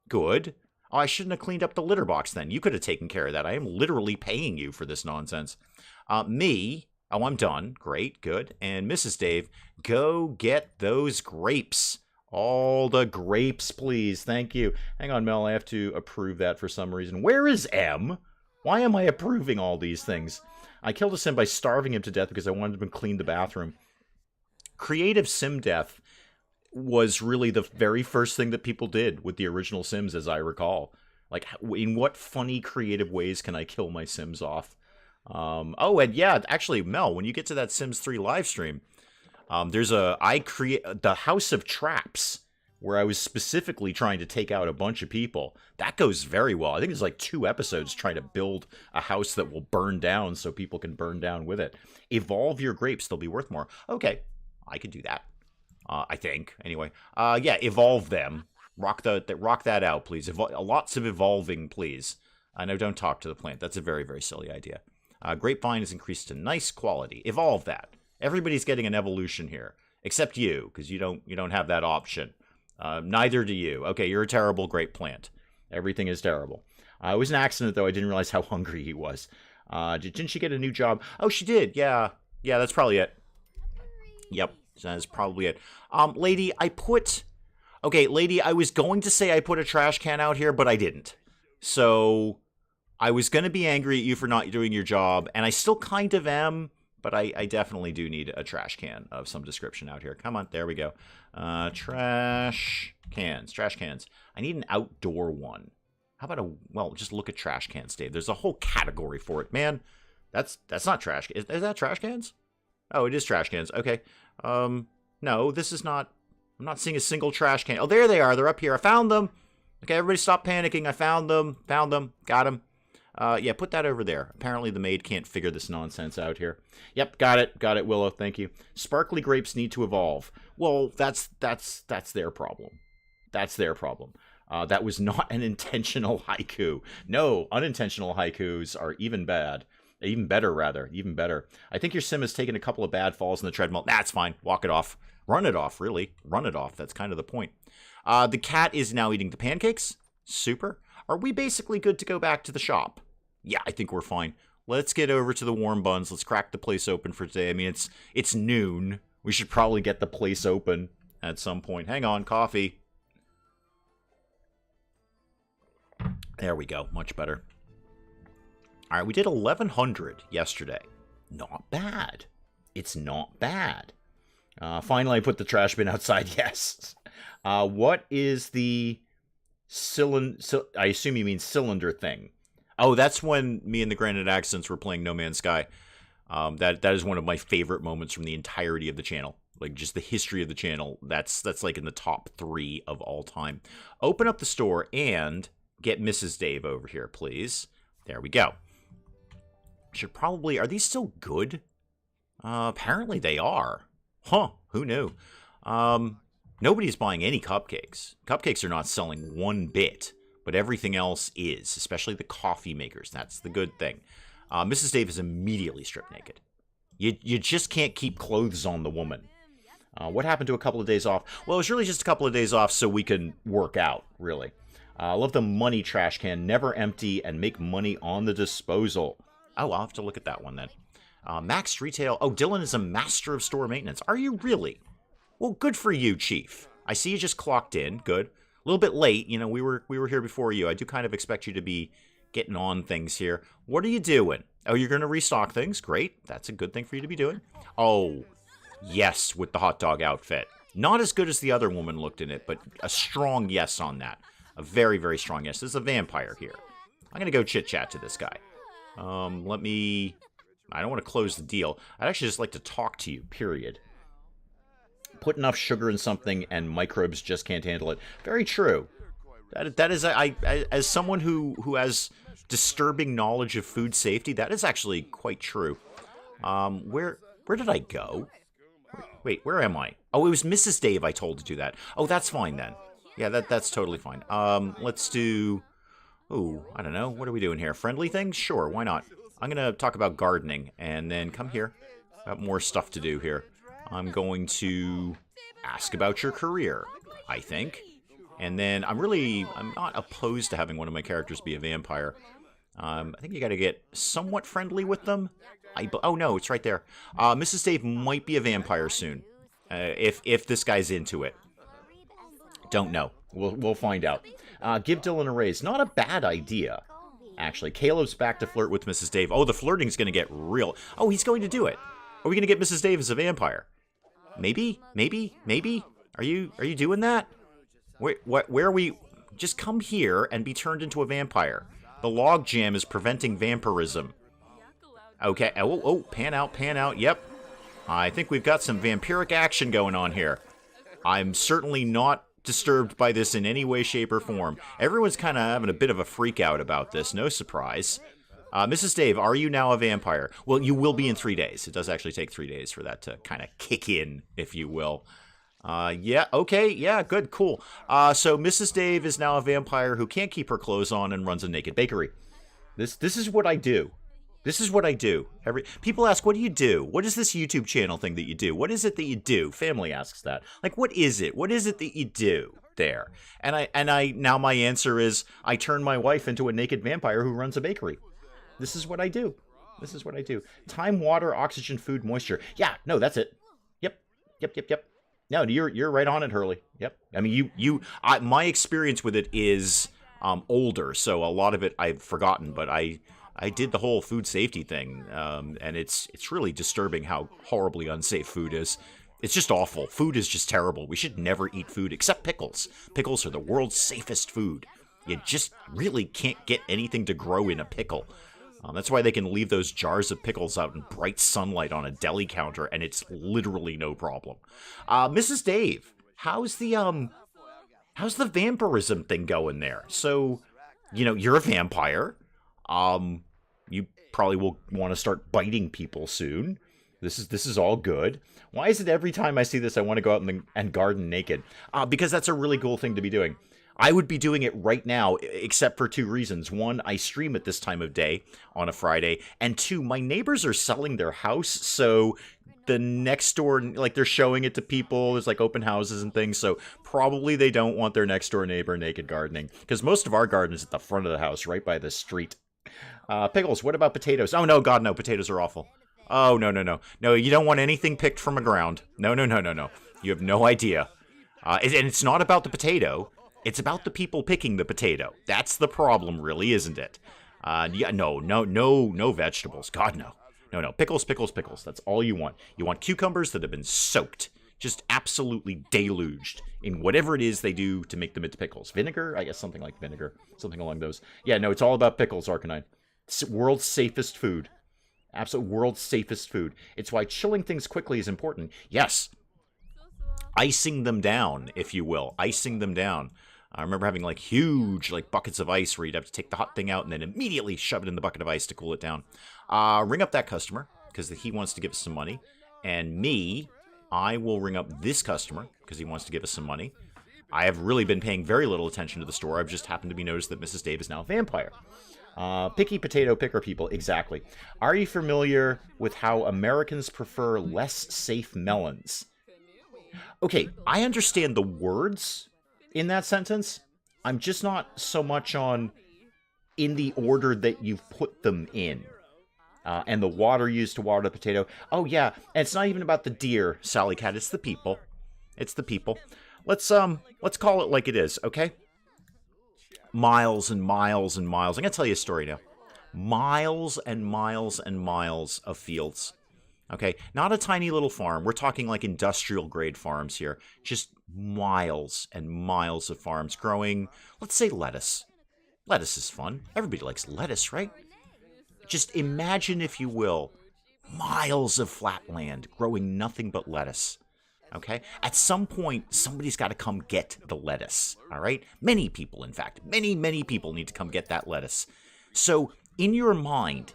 Good. Oh, I shouldn't have cleaned up the litter box then. You could have taken care of that. I am literally paying you for this nonsense. Me. Oh, I'm done. Great. Good. And Mrs. Dave, go get those grapes. All the grapes, please. Thank you. Hang on, Mel. I have to approve that for some reason. Where is M? Why am I approving all these things? I killed a sim by starving him to death because I wanted him to clean the bathroom. Creative sim death was really the very first thing that people did with the original Sims, as I recall. In what funny, creative ways can I kill my Sims off? And yeah, actually, Mel, when you get to that Sims 3 live stream, I create the House of Traps, where I was specifically trying to take out a bunch of people. That goes very well. I think there's 2 episodes trying to build a house that will burn down so people can burn down with it. Evolve your grapes, they'll be worth more. Okay, I could do that. I think. Anyway, evolve them. Rock that out, please. Lots of evolving, please. No, don't talk to the plant. That's a very, very silly idea. Grapevine is increased to nice quality. Evolve that. Everybody's getting an evolution here, except you, because you don't have that option. Neither do you. Okay, you're a terrible grape plant. Everything is terrible. It was an accident, though. I didn't realize how hungry he was. Didn't she get a new job? Oh, she did. Yeah, that's probably it. Yep. That's probably it. Lady, I was going to say I put a trash can out here, but I didn't. So, I was going to be angry at you for not doing your job, and I still kind of am, but I definitely do need a trash can of some description out here. Come on, there we go. Trash cans. I need an outdoor one. How about just look at trash cans, Dave. There's a whole category for it. Man, that's not trash. Is that trash cans? Oh, it is trash cans. Okay. No, this is not. I'm not seeing a single trash can. Oh, there they are. They're up here. I found them. Okay, everybody stop panicking. I found them. Got them. Yeah, put that over there. Apparently the maid can't figure this nonsense out here. Yep, got it, Willow. Thank you. Sparkly grapes need to evolve. Well, that's their problem. That's their problem. That was not an intentional haiku. No, unintentional haikus are even bad. Even better, rather. Even better. I think your sim has taken a couple of bad falls in the treadmill. That's fine. Walk it off. Run it off, really. Run it off. That's kind of the point. The cat is now eating the pancakes. Super. Are we basically good to go back to the shop? Yeah, I think we're fine. Let's get over to the warm buns. Let's crack the place open for today. I mean, it's noon. We should probably get the place open at some point. Hang on, coffee. There we go. Much better. All right, we did 1,100 yesterday. Not bad. It's not bad. Finally, I put the trash bin outside. Yes. What is the cylinder? I assume you mean cylinder thing. Oh, that's when me and the Granite Accents were playing No Man's Sky. That is one of my favorite moments from the entirety of the channel. Like, just the history of the channel. That's like in the top 3 of all time. Open up the store and get Mrs. Dave over here, please. There we go. Should probably... Are these still good? Apparently they are. Huh, who knew? Nobody's buying any cupcakes. Cupcakes are not selling one bit, but everything else is, especially the coffee makers. That's the good thing. Mrs. Dave is immediately stripped naked. You just can't keep clothes on the woman. What happened to a couple of days off? Well, it was really just a couple of days off so we can work out, really. I love the money trash can. Never empty and make money on the disposal. Oh, I'll have to look at that one then. Max Retail. Oh, Dylan is a master of store maintenance. Are you really? Well, good for you, Chief. I see you just clocked in. Good. A little bit late. You know, we were here before you. I do kind of expect you to be getting on things here. What are you doing? Oh, you're going to restock things? Great. That's a good thing for you to be doing. Oh, yes, with the hot dog outfit. Not as good as the other woman looked in it, but a strong yes on that. A very, very strong yes. There's a vampire here. I'm going to go chit-chat to this guy. Let me... I don't want to close the deal. I'd actually just like to talk to you, period. Put enough sugar in something and microbes just can't handle it. Very true. That is, as someone who has disturbing knowledge of food safety, that is actually quite true. Where did I go? Wait, where am I? Oh, it was Mrs. Dave I told to do that. Oh, that's fine then. Yeah, that's totally fine. Let's do... Ooh, I don't know. What are we doing here? Friendly things? Sure, why not? I'm going to talk about gardening, and then come here. Got more stuff to do here. I'm going to ask about your career, I think. And then I'm not opposed to having one of my characters be a vampire. I think you got to get somewhat friendly with them. Oh, no, it's right there. Mrs. Dave might be a vampire soon, if this guy's into it. Don't know. We'll find out. Give Dylan a raise. Not a bad idea, actually. Caleb's back to flirt with Mrs. Dave. Oh, the flirting's going to get real. Oh, he's going to do it. Are we going to get Mrs. Dave as a vampire? Maybe? Are you doing that? Where are we? Just come here and be turned into a vampire. The log jam is preventing vampirism. Okay. Oh, pan out. Yep. I think we've got some vampiric action going on here. I'm certainly not disturbed by this in any way, shape, or form. Everyone's kind of having a bit of a freak out about this. No surprise. Mrs. Dave, are you now a vampire? Well, you will be in 3 days. It does actually take 3 days for that to kind of kick in, if you will. Yeah, okay, yeah, good, cool. So Mrs. Dave is now a vampire who can't keep her clothes on and runs a naked bakery. This is what I do. This is what I do. People ask, what do you do? What is this YouTube channel thing that you do? What is it that you do? Family asks that. Like, what is it? What is it that you do there? And I now my answer is, I turn my wife into a naked vampire who runs a bakery. This is what I do. This is what I do. Time, water, oxygen, food, moisture. Yeah, no, that's it. Yep. No, you're right on it, Hurley. Yep. I mean, my experience with it is older, so a lot of it I've forgotten, but I did the whole food safety thing, and it's really disturbing how horribly unsafe food is. It's just awful. Food is just terrible. We should never eat food except pickles. Pickles are the world's safest food. You just really can't get anything to grow in a pickle. That's why they can leave those jars of pickles out in bright sunlight on a deli counter, and it's literally no problem. Mrs. Dave, how's the vampirism thing going there? So, you're a vampire. You probably will want to start biting people soon. This is all good. Why is it every time I see this, I want to go out and garden naked? Because that's a really cool thing to be doing. I would be doing it right now, except for two reasons. One, I stream at this time of day on a Friday. And two, my neighbors are selling their house. So the next door, like they're showing it to people. There's like open houses and things. So probably they don't want their next door neighbor naked gardening. Because most of our garden is at the front of the house, right by the street. Pickles, what about potatoes? Oh, no, God, no. Potatoes are awful. Oh, no, no, no. No, you don't want anything picked from a ground. No, no, no, no, no. You have no idea. And it's not about the potato. It's about the people picking the potato. That's the problem, really, isn't it? Yeah, no vegetables. God, no. No, pickles, pickles, pickles. That's all you want. You want cucumbers that have been soaked, just absolutely deluged in whatever it is they do to make them into pickles. Vinegar? I guess something like vinegar. Something along those. Yeah, no, it's all about pickles, Arcanine. World's safest food. Absolute world's safest food. It's why chilling things quickly is important. Yes. Icing them down, if you will. Icing them down. I remember having like huge like buckets of ice where you'd have to take the hot thing out and then immediately shove it in the bucket of ice to cool it down. Ring up that customer because he wants to give us some money. And me, I will ring up this customer because he wants to give us some money. I have really been paying very little attention to the store. I've just happened to be noticed that Mrs. Dave is now a vampire. Picky potato picker people, exactly. Are you familiar with how Americans prefer less safe melons? Okay, I understand the words in that sentence. I'm just not so much on in the order that you've put them in. And the water used to water the potato. Oh, yeah, and it's not even about the deer, Sally Cat. It's the people. It's the people. Let's call it like it is, okay? Miles and miles and miles. I'm going to tell you a story now. Miles and miles and miles of fields. Okay, not a tiny little farm. We're talking like industrial grade farms here. Just miles and miles of farms growing, let's say lettuce. Lettuce is fun. Everybody likes lettuce, right? Just imagine, if you will, miles of flat land growing nothing but lettuce. Okay? At some point, somebody's got to come get the lettuce. All right? Many people, in fact. Many people need to come get that lettuce. So, in your mind,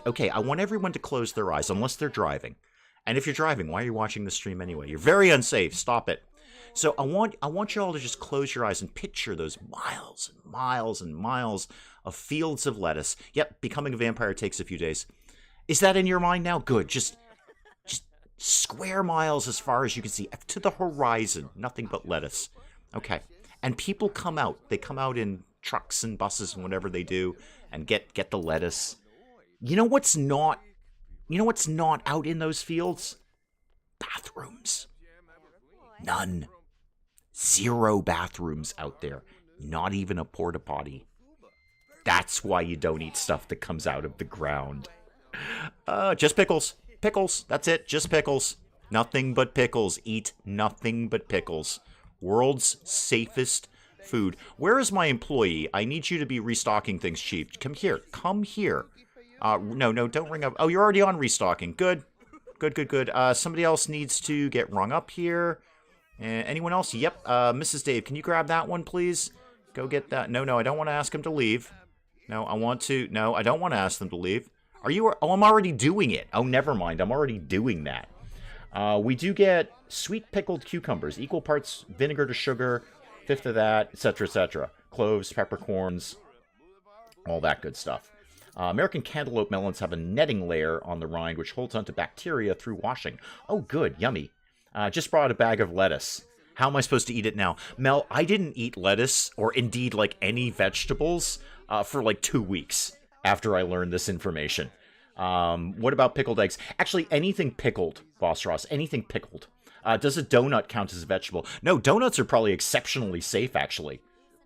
okay, I want everyone to close their eyes, unless they're driving. And if you're driving, why are you watching the stream anyway? You're very unsafe. Stop it. So I want you all to just close your eyes and picture those miles and miles and miles of fields of lettuce. Yep, becoming a vampire takes a few days. Is that in your mind now? Good. Just square miles as far as you can see to the horizon. Nothing but lettuce. Okay. And people come out. They come out in trucks and buses and whatever they do and get the lettuce. You know what's not out in those fields? Bathrooms. None. 0 bathrooms out there. Not even a porta potty. That's why you don't eat stuff that comes out of the ground. Just pickles. Pickles. That's it. Just pickles. Nothing but pickles. Eat nothing but pickles. World's safest food. Where is my employee? I need you to be restocking things cheap. Come here. Come here. No, don't ring up. Oh, you're already on restocking. Good. Somebody else needs to get rung up here. Anyone else? Yep. Mrs. Dave, can you grab that one, please? Go get that. No, I don't want to ask him to leave. No, I don't want to ask them to leave. Are you? Oh, I'm already doing it. Oh, never mind. I'm already doing that. We do get sweet pickled cucumbers, equal parts vinegar to sugar, 1/5 of that, etc., etc. Cloves, peppercorns, all that good stuff. American cantaloupe melons have a netting layer on the rind which holds onto bacteria through washing. Oh, good. Yummy. Just brought a bag of lettuce. How am I supposed to eat it now? Mel, I didn't eat lettuce, or indeed like any vegetables, for like 2 weeks after I learned this information. What about pickled eggs? Actually, anything pickled, Boss Ross. Anything pickled. Does a donut count as a vegetable? No, donuts are probably exceptionally safe, actually.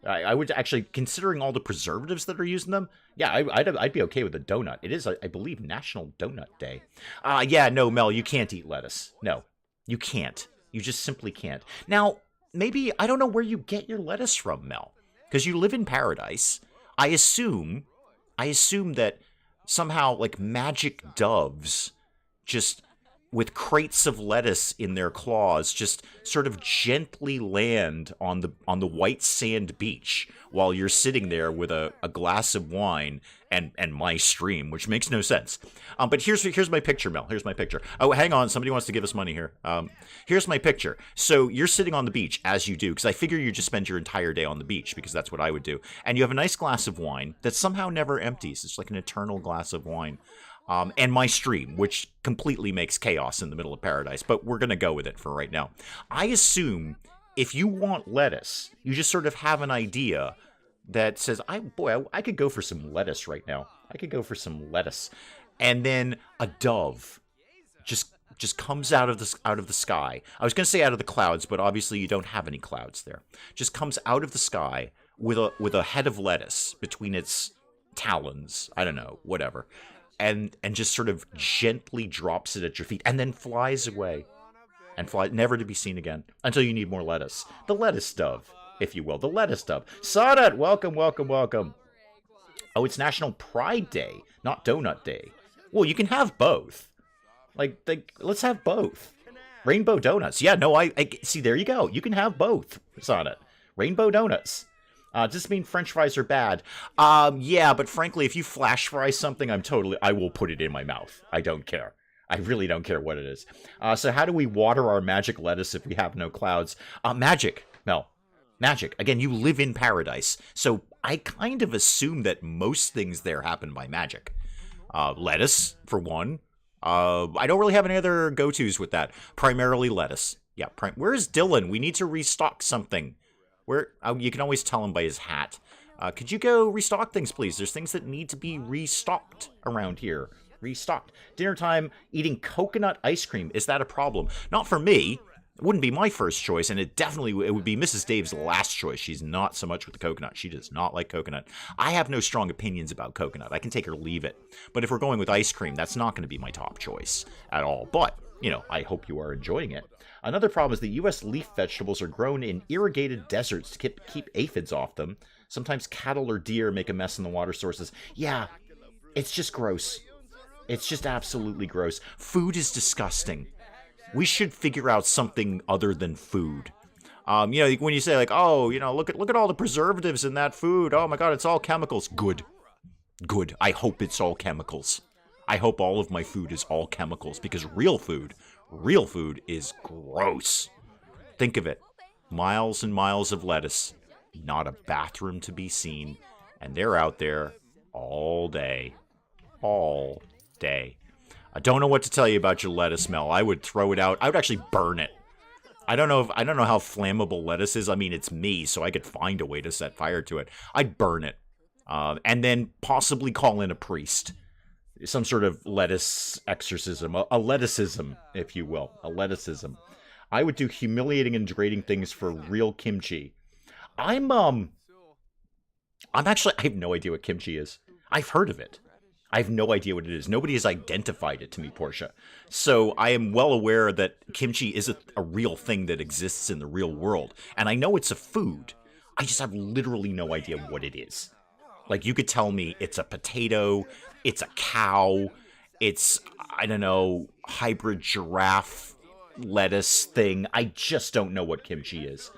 I would actually, considering all the preservatives that are used in them, yeah, I'd be okay with a donut. It is, I believe, National Donut Day. Yeah, no, Mel, you can't eat lettuce. No, you can't. You just simply can't. Now, maybe, I don't know where you get your lettuce from, Mel, because you live in paradise. I assume that somehow, like, magic doves just with crates of lettuce in their claws, just sort of gently land on the white sand beach while you're sitting there with a glass of wine and my stream, which makes no sense. But here's my picture, Mel. Here's my picture. Oh, hang on. Somebody wants to give us money here. Here's my picture. So you're sitting on the beach, as you do, because I figure you just spend your entire day on the beach, because that's what I would do. And you have a nice glass of wine that somehow never empties. It's like an eternal glass of wine. And my stream, which completely makes chaos in the middle of paradise, but we're going to go with it for right now. I assume if you want lettuce, you just sort of have an idea that says, I could go for some lettuce right now. I could go for some lettuce. And then a dove just comes out of the sky. I was going to say out of the clouds, but obviously you don't have any clouds there. Just comes out of the sky with a head of lettuce between its talons. I don't know, whatever. And just sort of gently drops it at your feet and then flies away and flies never to be seen again until you need more lettuce. The lettuce dove, if you will. The lettuce dove. Sadat, welcome, welcome, welcome. Oh, it's National Pride Day, not Donut Day. Well, you can have both. Like let's have both. Rainbow donuts. Yeah, no, I see, there you go. You can have both, Sadat. Rainbow donuts. Does this mean French fries are bad? Yeah, but frankly, if you flash fry something, I will put it in my mouth. I don't care. I really don't care what it is. So how do we water our magic lettuce if we have no clouds? Magic, Mel. Magic. Again, you live in paradise. So I kind of assume that most things there happen by magic. Lettuce, for one. I don't really have any other go-tos with that. Primarily lettuce. Yeah, where's Dylan? We need to restock something. You can always tell him by his hat. Could you go restock things, please? There's things that need to be restocked around here. Restocked. Dinner time, eating coconut ice cream. Is that a problem? Not for me. It wouldn't be my first choice, and it would be Mrs. Dave's last choice. She's not so much with the coconut. She does not like coconut. I have no strong opinions about coconut. I can take or leave it. But if we're going with ice cream, that's not going to be my top choice at all. But, I hope you are enjoying it. Another problem is that U.S. leaf vegetables are grown in irrigated deserts to keep aphids off them. Sometimes cattle or deer make a mess in the water sources. Yeah, it's just gross. It's just absolutely gross. Food is disgusting. We should figure out something other than food. When you say like, oh, look at all the preservatives in that food. Oh my God, it's all chemicals. Good. I hope it's all chemicals. I hope all of my food is all chemicals, because real food is gross. Think of it. Miles and miles of lettuce, not a bathroom to be seen, and they're out there all day. All day. I don't know what to tell you about your lettuce smell. I would throw it out. I would actually burn it. I don't know how flammable lettuce is. I mean, it's me, so I could find a way to set fire to it. I'd burn it. And then possibly call in a priest. Some sort of lettuce exorcism, a lettuceism, if you will, a lettuceism. I would do humiliating and degrading things for real kimchi. I have no idea what kimchi is. I've heard of it. I have no idea what it is. Nobody has identified it to me, Portia. So I am well aware that kimchi is a real thing that exists in the real world. And I know it's a food. I just have literally no idea what it is. Like, you could tell me it's a potato, it's a cow, it's, I don't know, hybrid giraffe lettuce thing. I just don't know what kimchi is.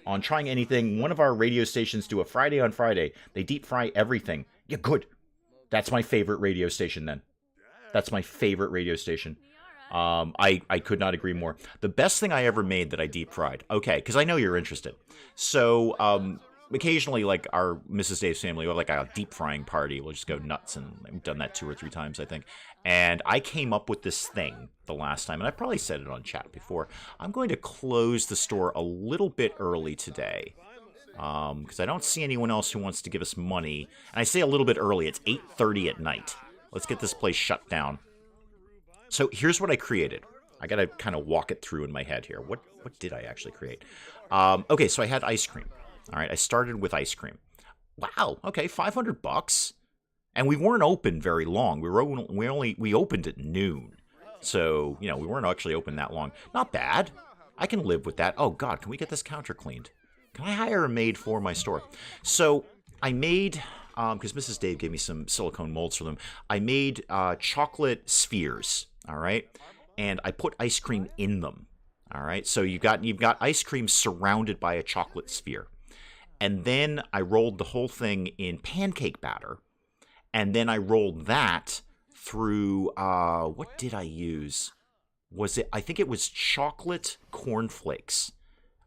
On Trying Anything, one of our radio stations do a Friday on Friday. They deep fry everything. Yeah, good. That's my favorite radio station then. That's my favorite radio station. I could not agree more. The best thing I ever made that I deep fried. Okay, because I know you're interested. So, occasionally, like, our Mrs. Dave's family, or like a deep frying party, we'll just go nuts, and we've done that 2 or 3 times, I think. And I came up with this thing the last time, and I probably said it on chat before. I'm going to close the store a little bit early today, because I don't see anyone else who wants to give us money. And I say a little bit early. It's 8:30 at night. Let's get this place shut down. So here's what I created. I gotta kind of walk it through in my head here. What did I actually create? Okay, so I had ice cream. All right, I started with ice cream. Wow, okay, $500, and we weren't open very long. We opened at noon, so we weren't actually open that long. Not bad. I can live with that. Oh God, can we get this counter cleaned? Can I hire a maid for my store? So I made, because Mrs. Dave gave me some silicone molds for them. I made chocolate spheres. All right, and I put ice cream in them. All right, so you've got ice cream surrounded by a chocolate sphere. And then I rolled the whole thing in pancake batter. And then I rolled that through, what did I use? I think it was chocolate cornflakes.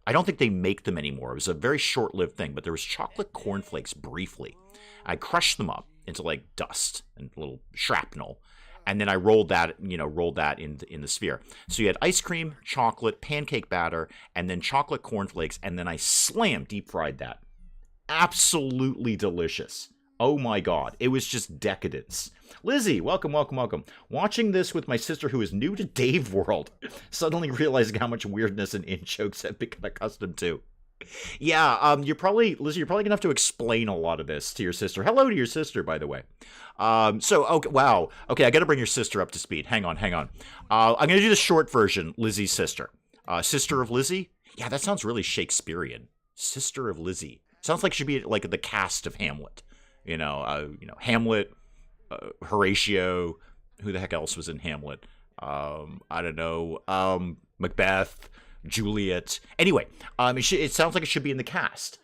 I don't think they make them anymore. It was a very short-lived thing, but there was chocolate cornflakes briefly. I crushed them up into like dust and little shrapnel. And then I rolled that in the sphere. So you had ice cream, chocolate, pancake batter, and then chocolate cornflakes, and then I deep fried that. Absolutely delicious. Oh my God. It was just decadence. Lizzie, welcome, welcome, welcome. Watching this with my sister who is new to Dave World, suddenly realizing how much weirdness and in-jokes I've become accustomed to. Yeah, Lizzie, you're probably gonna have to explain a lot of this to your sister. Hello to your sister, by the way. Okay, wow. Okay, I gotta bring your sister up to speed. Hang on. I'm gonna do the short version, Lizzie's sister. Sister of Lizzie? Yeah, that sounds really Shakespearean. Sister of Lizzie. Sounds like it should be like the cast of Hamlet. Hamlet, Horatio, who the heck else was in Hamlet? I don't know. Macbeth, Juliet. Anyway, it sounds like it should be in the cast.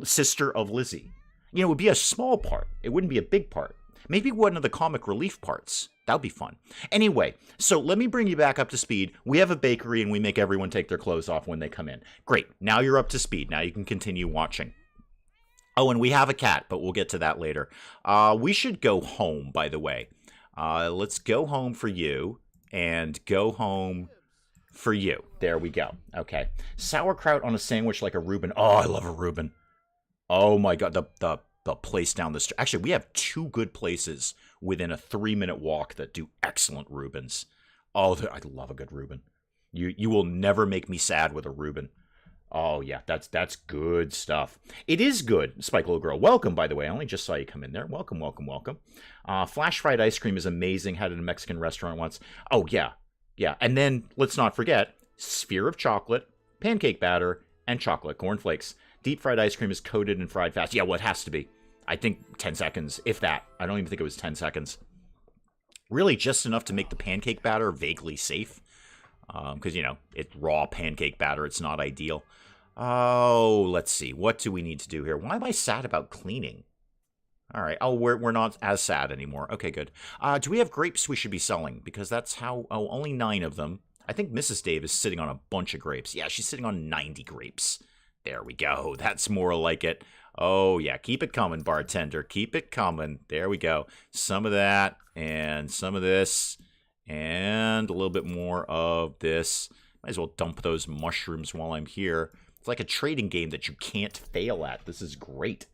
Sister of Lizzie. It would be a small part. It wouldn't be a big part. Maybe one of the comic relief parts. That would be fun. Anyway, so let me bring you back up to speed. We have a bakery and we make everyone take their clothes off when they come in. Great. Now you're up to speed. Now you can continue watching. Oh, and we have a cat, but we'll get to that later. We should go home, by the way. Let's go home for you and go home for you. There we go. Okay. Sauerkraut on a sandwich like a Reuben. Oh, I love a Reuben. Oh my God. The place down the street. Actually, we have 2 good places within a 3-minute walk that do excellent Reubens. Oh, I love a good Reuben. You will never make me sad with a Reuben. Oh, yeah, that's good stuff. It is good, Spike Little Girl. Welcome, by the way. I only just saw you come in there. Welcome, welcome, welcome. Flash fried ice cream is amazing. Had it in a Mexican restaurant once. Oh, yeah. Yeah, and then, let's not forget, sphere of chocolate, pancake batter, and chocolate cornflakes. Deep fried ice cream is coated and fried fast. Yeah, well, it has to be. I think 10 seconds, if that. I don't even think it was 10 seconds. Really just enough to make the pancake batter vaguely safe. Because, it's raw pancake batter. It's not ideal. Oh, let's see. What do we need to do here? Why am I sad about cleaning? All right. Oh, we're not as sad anymore. Okay, good. Do we have grapes we should be selling? Because that's how... Oh, only 9 of them. I think Mrs. Dave is sitting on a bunch of grapes. Yeah, she's sitting on 90 grapes. There we go. That's more like it. Oh, yeah. Keep it coming, bartender. Keep it coming. There we go. Some of that and some of this and a little bit more of this. Might as well dump those mushrooms while I'm here. It's like a trading game that you can't fail at. This is great.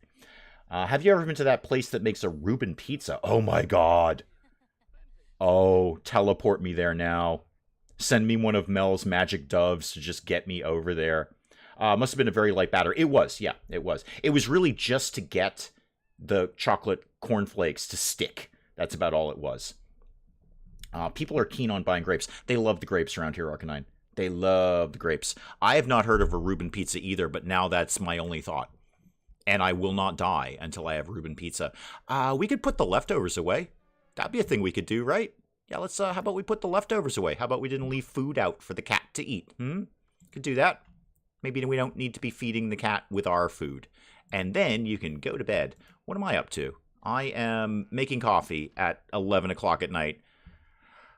Have you ever been to that place that makes a Reuben pizza? Oh, my God. Oh, teleport me there now. Send me one of Mel's magic doves to just get me over there. Must have been a very light batter. It was, yeah, it was. It was really just to get the chocolate cornflakes to stick. That's about all it was. People are keen on buying grapes. They love the grapes around here, Arcanine. They love the grapes. I have not heard of a Reuben pizza either, but now that's my only thought. And I will not die until I have Reuben pizza. We could put the leftovers away. That'd be a thing we could do, right? Yeah, let's, how about we put the leftovers away? How about we didn't leave food out for the cat to eat? Could do that. Maybe we don't need to be feeding the cat with our food. And then you can go to bed. What am I up to? I am making coffee at 11 o'clock at night.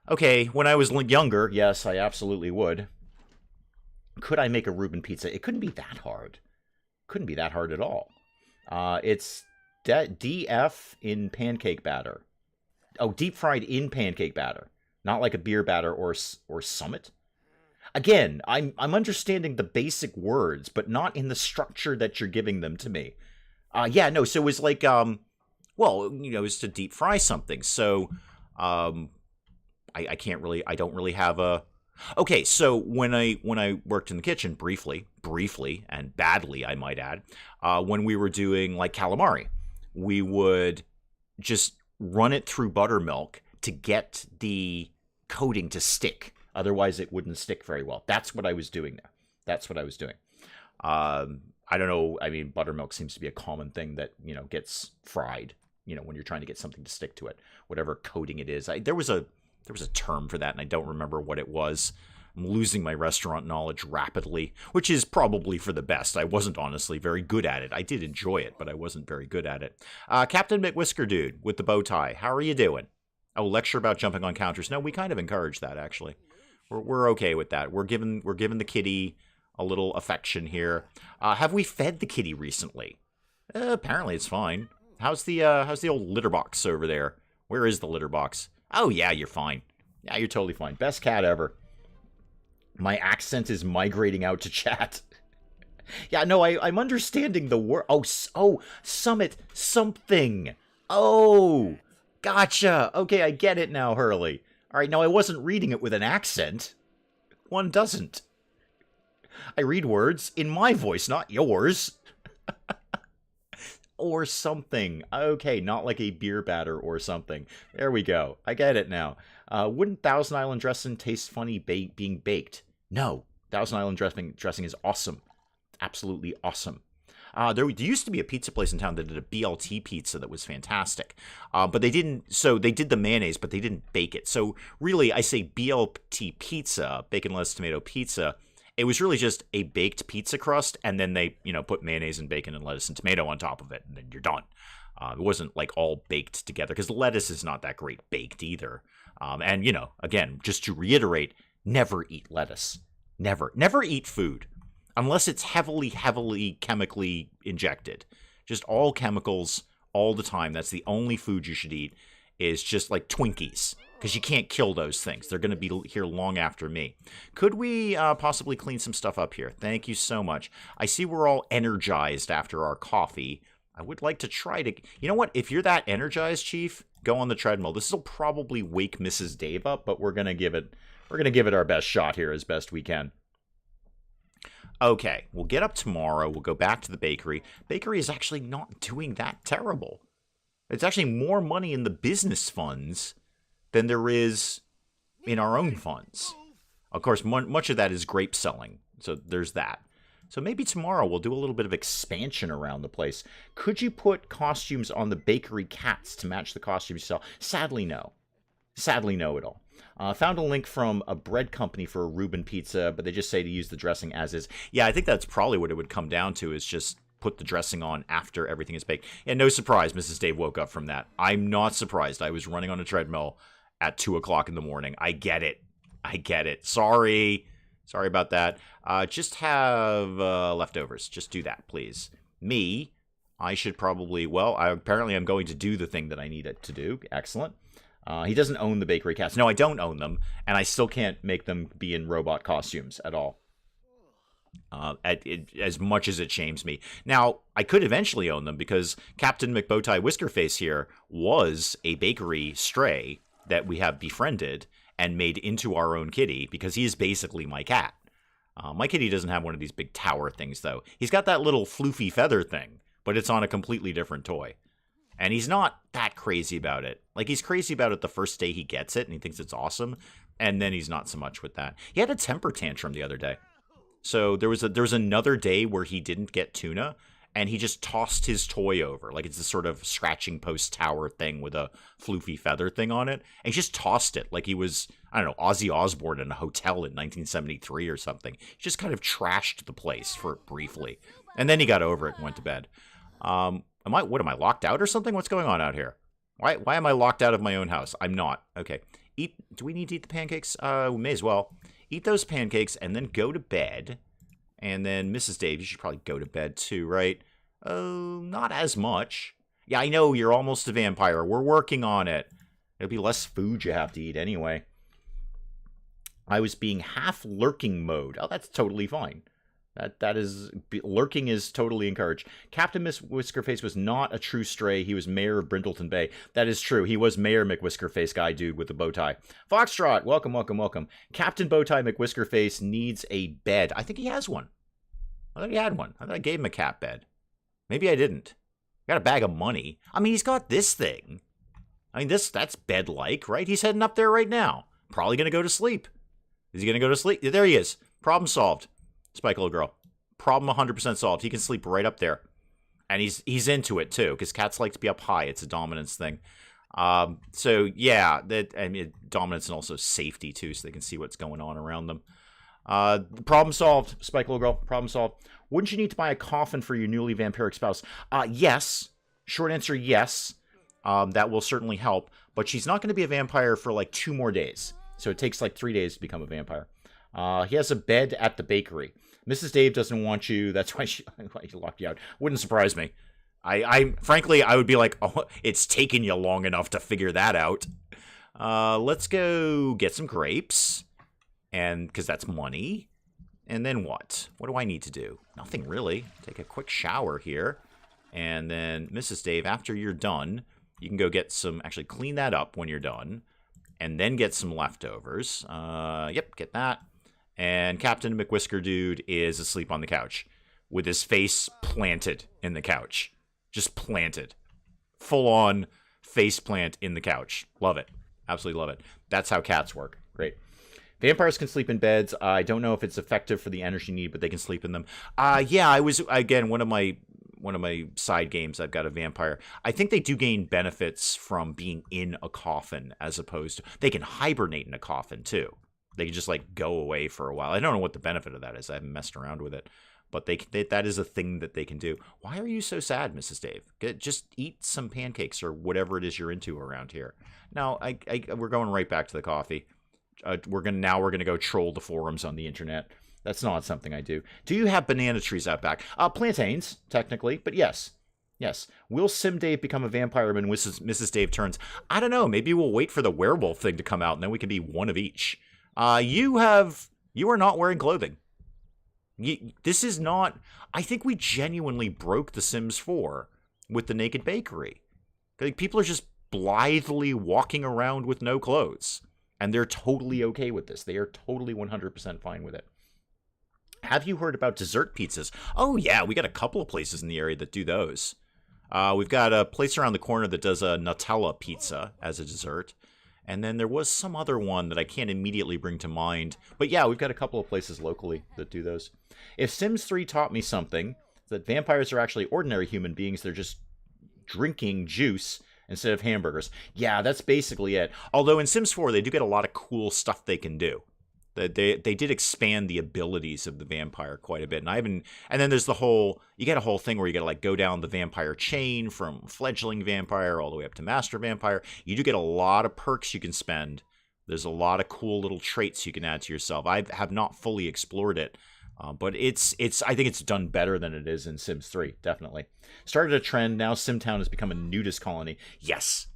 Okay, when I was younger, yes, I absolutely would. Could I make a Reuben pizza? It couldn't be that hard. Couldn't be that hard at all. It's DF in pancake batter. Oh, deep fried in pancake batter. Not like a beer batter or Summit. Again, I'm understanding the basic words, but not in the structure that you're giving them to me. Yeah, no, so it was like, well, it was to deep fry something. So, I can't really, I don't really have a... Okay, so when I worked in the kitchen, briefly, and badly, I might add, when we were doing, like, calamari, we would just run it through buttermilk to get the coating to stick. Otherwise, it wouldn't stick very well. That's what I was doing there. That's what I was doing. I don't know. I mean, buttermilk seems to be a common thing that, gets fried, when you're trying to get something to stick to it. Whatever coating it is. There was a There was a term for that, and I don't remember what it was. I'm losing my restaurant knowledge rapidly, which is probably for the best. I wasn't honestly very good at it. I did enjoy it, but I wasn't very good at it. Captain McWhisker Dude with the bow tie, how are you doing? Oh, lecture about jumping on counters. No, we kind of encourage that, actually. We're okay with that. We're giving the kitty a little affection here. Have we fed the kitty recently? Apparently it's fine. How's the old litter box over there? Where is the litter box? Oh, yeah, you're fine. Yeah, you're totally fine. Best cat ever. My accent is migrating out to chat. Yeah, no, I'm understanding the word. Oh, summit something. Oh, gotcha. Okay, I get it now, Hurley. All right, no, I wasn't reading it with an accent. One doesn't. I read words in my voice, not yours. Or something. Okay, not like a beer batter or something. There we go. I get it now. Wouldn't Thousand Island dressing taste funny being baked? No. Thousand Island dressing is awesome. Absolutely awesome. There used to be a pizza place in town that did a BLT pizza that was fantastic. But they didn't, so they did the mayonnaise, but they didn't bake it. So really, I say BLT pizza, bacon, lettuce, tomato pizza. It was really just a baked pizza crust, and then they, put mayonnaise and bacon and lettuce and tomato on top of it, and then you're done. It wasn't like all baked together, because the lettuce is not that great baked either. And, again, just to reiterate, never eat lettuce. Never. Never eat food. Unless it's heavily chemically injected. Just all chemicals all the time. That's the only food you should eat, is just like Twinkies. Because you can't kill those things. They're going to be here long after me. Could we possibly clean some stuff up here? Thank you so much. I see we're all energized after our coffee. I would like to try to... You know what? If you're that energized, Chief, go on the treadmill. This will probably wake Mrs. Dave up, but we're going to give it our best shot here as best we can. Okay, we'll get up tomorrow. We'll go back to the bakery. Bakery is actually not doing that terrible. It's actually more money in the business funds than there is in our own funds. Of course, much of that is grape selling, so there's that. So maybe tomorrow we'll do a little bit of expansion around the place. Could you put costumes on the bakery cats to match the costumes you sell? Sadly, no. Sadly, no at all. Found a link from a bread company for a Reuben pizza, but they just say to use the dressing as is. Yeah, I think that's probably what it would come down to, is just put the dressing on after everything is baked. And no surprise, Mrs. Dave woke up from that. I'm not surprised. I was running on a treadmill at 2 o'clock in the morning. I get it. I get it. Sorry about that. Just have leftovers. Just do that, please. Me, I should probably, apparently I'm going to do the thing that I need it to do. Excellent. He doesn't own the bakery cats. No, I don't own them, and I still can't make them be in robot costumes at all. As much as it shames me. Now, I could eventually own them, because Captain McBowtie Whiskerface here was a bakery stray that we have befriended and made into our own kitty, because he is basically my cat. My kitty doesn't have one of these big tower things, though. He's got that little floofy feather thing, but it's on a completely different toy. And he's not that crazy about it. Like, he's crazy about it the first day he gets it, and he thinks it's awesome, and then he's not so much with that. He had a temper tantrum the other day. So there was another day where he didn't get tuna, and he just tossed his toy over. Like, it's this sort of scratching post tower thing with a floofy feather thing on it. And he just tossed it like he was, I don't know, Ozzy Osbourne in a hotel in 1973 or something. He just kind of trashed the place for briefly. And then he got over it and went to bed. What am I, locked out or something? What's going on out here? Why am I locked out of my own house? I'm not. Okay. Do we need to eat the pancakes? We may as well. Eat those pancakes and then go to bed. And then, Mrs. Dave, you should probably go to bed too, right? Not as much. Yeah, I know, you're almost a vampire. We're working on it. It'll be less food you have to eat anyway. I was being half lurking mode. Oh, that's totally fine. That is, lurking is totally encouraged. Captain Miss Whiskerface was not a true stray. He was mayor of Brindleton Bay. That is true. He was Mayor McWhiskerface guy dude with the bow tie. Foxtrot, welcome, welcome, welcome. Captain Bowtie McWhiskerface needs a bed. I think he has one. I thought he had one. I thought I gave him a cat bed. Maybe I didn't. Got a bag of money. I mean, he's got this thing. I mean, that's bed-like, right? He's heading up there right now. Probably going to go to sleep. Is he going to go to sleep? There he is. Problem solved. Spike Little Girl. Problem 100% solved. He can sleep right up there. And he's into it, too, because cats like to be up high. It's a dominance thing. So yeah, I mean, dominance and also safety too, so they can see what's going on around them. Problem solved, Spike Little Girl. Problem solved. Wouldn't you need to buy a coffin for your newly vampiric spouse? Yes. Short answer, yes. That will certainly help. But she's not going to be a vampire for like 2 more days. So it takes like 3 days to become a vampire. He has a bed at the bakery. Mrs. Dave doesn't want you. That's why she locked you out. Wouldn't surprise me. Frankly, I would be like, oh, it's taken you long enough to figure that out. Let's go get some grapes. And because that's money. And then what? What do I need to do? Nothing really. Take a quick shower here. And then, Mrs. Dave, after you're done, you can go get some... Actually, clean that up when you're done. And then get some leftovers. Yep, get that. And Captain McWhisker Dude is asleep on the couch. With his face planted in the couch. Just planted. Full-on face plant in the couch. Love it. Absolutely love it. That's how cats work. Great. Vampires can sleep in beds. I don't know if it's effective for the energy need, but they can sleep in them. Yeah, I was, again, one of my side games, I've got a vampire. I think they do gain benefits from being in a coffin as opposed to... They can hibernate in a coffin, too. They can just, like, go away for a while. I don't know what the benefit of that is. I haven't messed around with it. But that is a thing that they can do. Why are you so sad, Mrs. Dave? Just eat some pancakes or whatever it is you're into around here. Now, we're going right back to the coffee. We're gonna go troll the forums on the internet. That's not something I do. Do you have banana trees out back? Plantains, technically, but yes. Yes. Will Sim Dave become a vampire when Mrs. Dave turns? I don't know. Maybe we'll wait for the werewolf thing to come out, and then we can be one of each. You are not wearing clothing. This is not... I think we genuinely broke The Sims 4 with the Naked Bakery. Like, people are just blithely walking around with no clothes. And they're totally okay with this. They are totally 100% fine with it. Have you heard about dessert pizzas? Oh, yeah. We got a couple of places in the area that do those. We've got a place around the corner that does a Nutella pizza as a dessert. And then there was some other one that I can't immediately bring to mind. But yeah, we've got a couple of places locally that do those. If Sims 3 taught me something, that vampires are actually ordinary human beings. They're just drinking juice instead of hamburgers. Yeah, that's basically it. Although in Sims 4, they do get a lot of cool stuff they can do. They did expand the abilities of the vampire quite a bit. And then there's the whole... You get a whole thing where you got to like go down the vampire chain from fledgling vampire all the way up to master vampire. You do get a lot of perks you can spend. There's a lot of cool little traits you can add to yourself. I have not fully explored it. But I think it's done better than it is in Sims 3, definitely. Started a trend, now SimTown has become a nudist colony. Yes.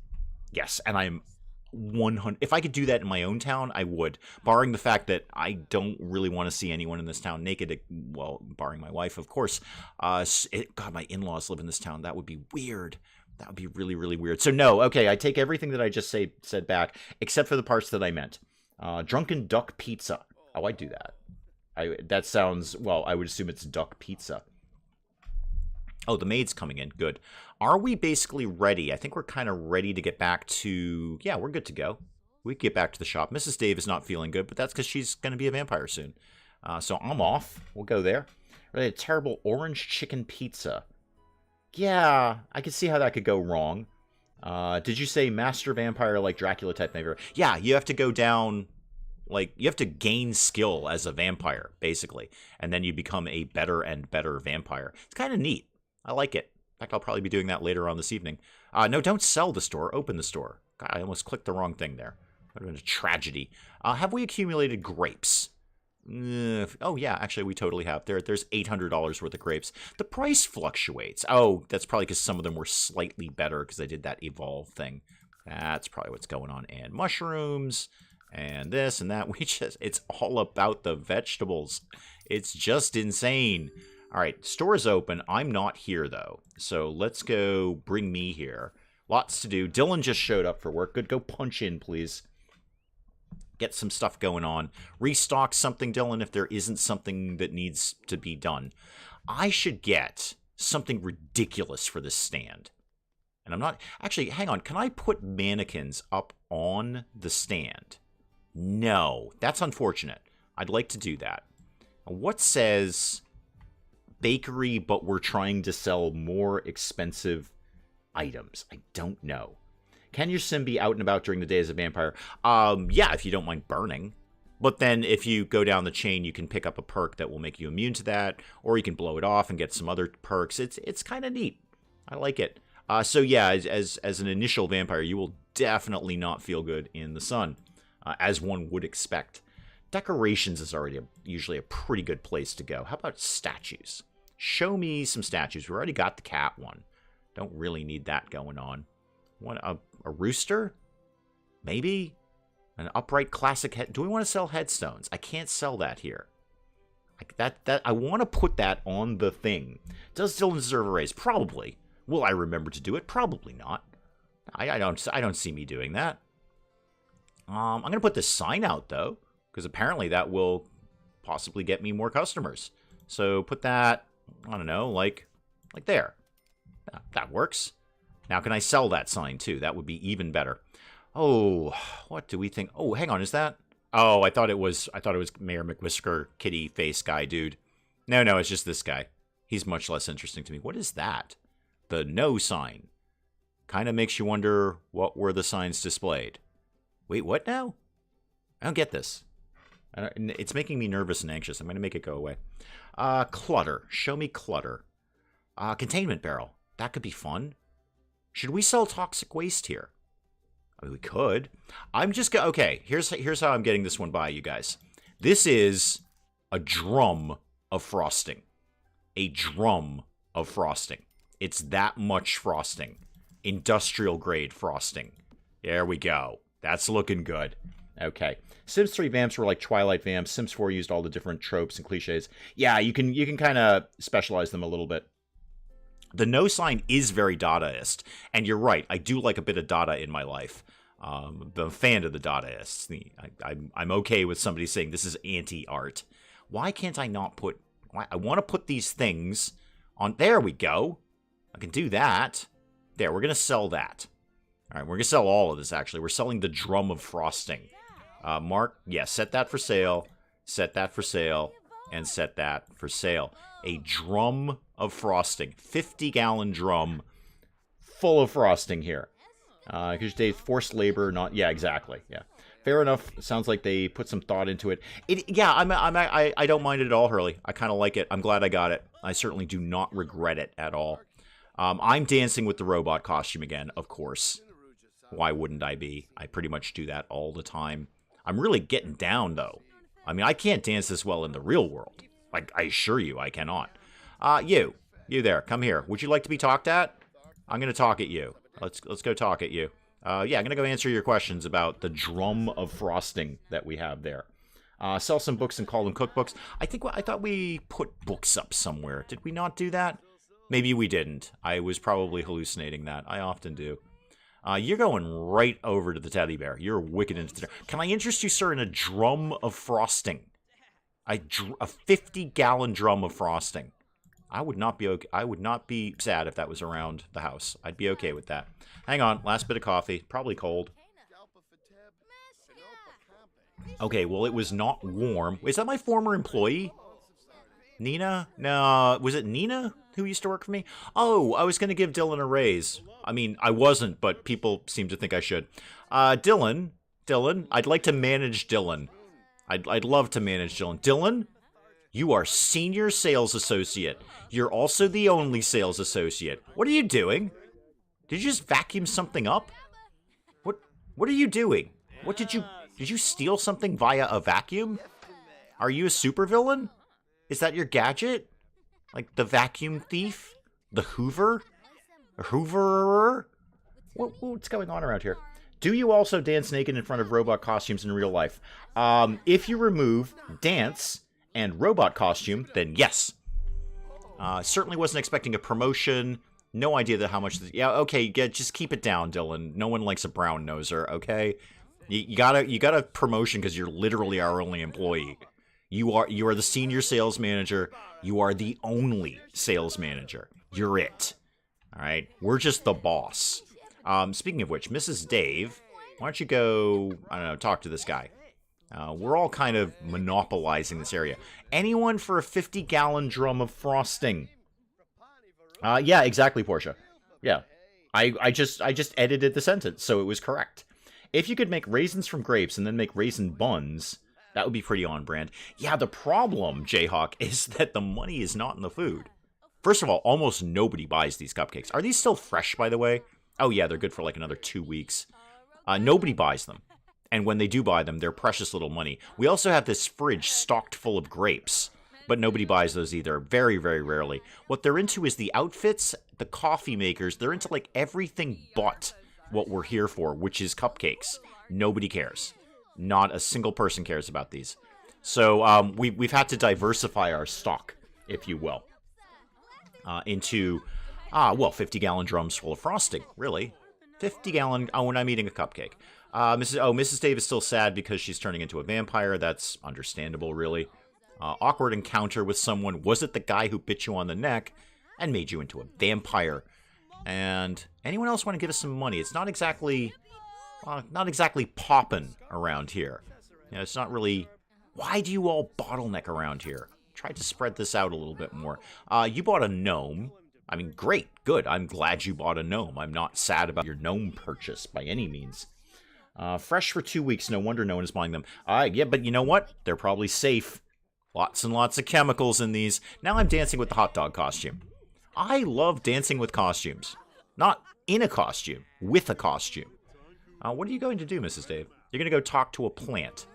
Yes, and I'm 100... If I could do that in my own town, I would. Barring the fact that I don't really want to see anyone in this town naked, well, barring my wife, of course. God, my in-laws live in this town. That would be weird. That would be really, really weird. So no, okay, I take everything that I just said back, except for the parts that I meant. Drunken Duck Pizza. Oh, I'd do that. That sounds, well, I would assume it's duck pizza. Oh, the maid's coming in. Good. Are we basically ready? I think we're kind of ready to get back to... Yeah, we're good to go. We can get back to the shop. Mrs. Dave is not feeling good, but that's because she's going to be a vampire soon. So I'm off. We'll go there. Really, a terrible orange chicken pizza. Yeah, I can see how that could go wrong. Did you say master vampire like Dracula type vampire? Yeah, you have to go down... Like, you have to gain skill as a vampire, basically. And then you become a better and better vampire. It's kind of neat. I like it. In fact, I'll probably be doing that later on this evening. No, don't sell the store. Open the store. God, I almost clicked the wrong thing there. That would have been a tragedy. Have we accumulated grapes? Oh, yeah, actually, we totally have. There's $800 worth of grapes. The price fluctuates. Oh, that's probably because some of them were slightly better because I did that evolve thing. That's probably what's going on. And mushrooms... And this and that, it's all about the vegetables. It's just insane. All right, store is open. I'm not here, though. So let's go bring me here. Lots to do. Dylan just showed up for work. Good, go punch in, please. Get some stuff going on. Restock something, Dylan, if there isn't something that needs to be done. I should get something ridiculous for this stand. And I'm not... Actually, hang on. Can I put mannequins up on the stand? No, that's unfortunate. I'd like to do that. What says bakery, but we're trying to sell more expensive items? I don't know. Can your sim be out and about during the day as a vampire? Yeah, if you don't mind burning. But then if you go down the chain, you can pick up a perk that will make you immune to that, or you can blow it off and get some other perks. It's kind of neat. I like it. So yeah, as an initial vampire, you will definitely not feel good in the sun, as one would expect. Decorations is already usually a pretty good place to go. How about statues? Show me some statues. We already got the cat one. Don't really need that going on. What, a rooster? Maybe? An upright classic head. Do we want to sell headstones? I can't sell that here. Like that I want to put that on the thing. Does Dylan deserve a raise? Probably. Will I remember to do it? Probably not. I don't see me doing that. I'm gonna put this sign out though, because apparently that will possibly get me more customers. So put that, I don't know, like there. That works. Now can I sell that sign too? That would be even better. Oh, what do we think? Oh, hang on, is that? Oh, I thought it was Mayor McWhisker, kitty face guy dude. No, it's just this guy. He's much less interesting to me. What is that? The no sign. Kind of makes you wonder what were the signs displayed. Wait, what now? I don't get this. It's making me nervous and anxious. I'm going to make it go away. Clutter. Show me clutter. Containment barrel. That could be fun. Should we sell toxic waste here? I mean, we could. I'm just going to... Okay, here's how I'm getting this one by, you guys. This is a drum of frosting. A drum of frosting. It's that much frosting. Industrial grade frosting. There we go. That's looking good. Okay. Sims 3 vamps were like Twilight vamps. Sims 4 used all the different tropes and cliches. Yeah, you can kind of specialize them a little bit. The no sign is very Dadaist. And you're right. I do like a bit of Dada in my life. I'm a fan of the Dadaists. I'm okay with somebody saying this is anti-art. Why can't I not put... I want to put these things on... There we go. I can do that. There, we're going to sell that. All right, we're going to sell all of this, actually. We're selling the drum of frosting. Mark, yeah, set that for sale. Set that for sale. And set that for sale. A drum of frosting. 50-gallon drum full of frosting here. Because they forced labor, not... Yeah, exactly. Yeah. Fair enough. Sounds like they put some thought into it. Yeah, I don't mind it at all, Hurley. I kind of like it. I'm glad I got it. I certainly do not regret it at all. I'm dancing with the robot costume again, of course. Why wouldn't I be? I pretty much do that all the time. I'm really getting down, though. I mean, I can't dance this well in the real world. Like, I assure you, I cannot. You there, come here. Would you like to be talked at? I'm going to talk at you. Let's go talk at you. Yeah, I'm going to go answer your questions about the drum of frosting that we have there. Sell some books and call them cookbooks. I thought we put books up somewhere. Did we not do that? Maybe we didn't. I was probably hallucinating that. I often do. You're going right over to the teddy bear. You're wicked into the... Can I interest you, sir, in a drum of frosting? A 50-gallon drum of frosting. I would not be okay. I would not be sad if that was around the house. I'd be okay with that. Hang on. Last bit of coffee. Probably cold. Okay, well, it was not warm. Is that my former employee? Nina? No, was it Nina who used to work for me? Oh, I was going to give Dylan a raise. I mean, I wasn't, but people seem to think I should. Dylan, I'd like to manage Dylan. I'd love to manage Dylan. Dylan, you are senior sales associate. You're also the only sales associate. What are you doing? Did you just vacuum something up? What are you doing? What did you steal something via a vacuum? Are you a supervillain? Is that your gadget? Like the vacuum thief? The Hoover? A Hooverer? What's going on around here? Do you also dance naked in front of robot costumes in real life? If you remove dance and robot costume, then yes. Certainly wasn't expecting a promotion. No idea how much... Yeah, okay, just keep it down, Dylan. No one likes a brown noser, okay? You got a promotion because you're literally our only employee. You are the senior sales manager. You are the only sales manager. You're it. All right? We're just the boss. Speaking of which, Mrs. Dave, why don't you go, I don't know, talk to this guy. We're all kind of monopolizing this area. Anyone for a 50-gallon drum of frosting? Yeah, exactly, Portia. Yeah. I just edited the sentence so it was correct. If you could make raisins from grapes and then make raisin buns, that would be pretty on brand. Yeah, the problem, Jayhawk, is that the money is not in the food. First of all, almost nobody buys these cupcakes. Are these still fresh, by the way? Oh yeah, they're good for like another 2 weeks. Nobody buys them. And when they do buy them, they're precious little money. We also have this fridge stocked full of grapes, but nobody buys those either. Very, very rarely. What they're into is the outfits, the coffee makers. They're into like everything but what we're here for, which is cupcakes. Nobody cares. Not a single person cares about these. So we've had to diversify our stock, if you will, into, 50-gallon drums full of frosting, really. 50-gallon, when I'm eating a cupcake. Mrs. Dave is still sad because she's turning into a vampire. That's understandable, really. Awkward encounter with someone. Was it the guy who bit you on the neck and made you into a vampire? And anyone else want to give us some money? It's not exactly popping around here. You know, it's not really... Why do you all bottleneck around here? Try to spread this out a little bit more. You bought a gnome. I mean, great, good. I'm glad you bought a gnome. I'm not sad about your gnome purchase by any means. Fresh for 2 weeks. No wonder no one is buying them. Yeah, but you know what? They're probably safe. Lots and lots of chemicals in these. Now I'm dancing with the hot dog costume. I love dancing with costumes. Not in a costume, with a costume. What are you going to do, Mrs. Dave? You're going to go talk to a plant.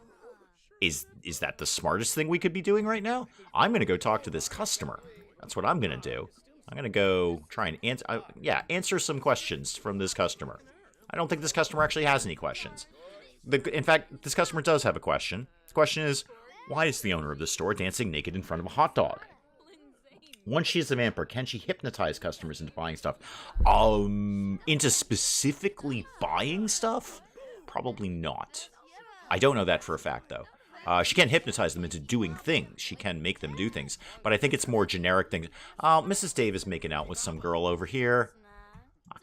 Is that the smartest thing we could be doing right now? I'm going to go talk to this customer. That's what I'm going to do. I'm going to go try and answer some questions from this customer. I don't think this customer actually has any questions. In fact, this customer does have a question. The question is, why is the owner of the store dancing naked in front of a hot dog? Once she is a vampire, can she hypnotize customers into buying stuff? Into specifically buying stuff? Probably not. I don't know that for a fact, though. She can't hypnotize them into doing things. She can make them do things. But I think it's more generic things. Mrs. Dave is making out with some girl over here.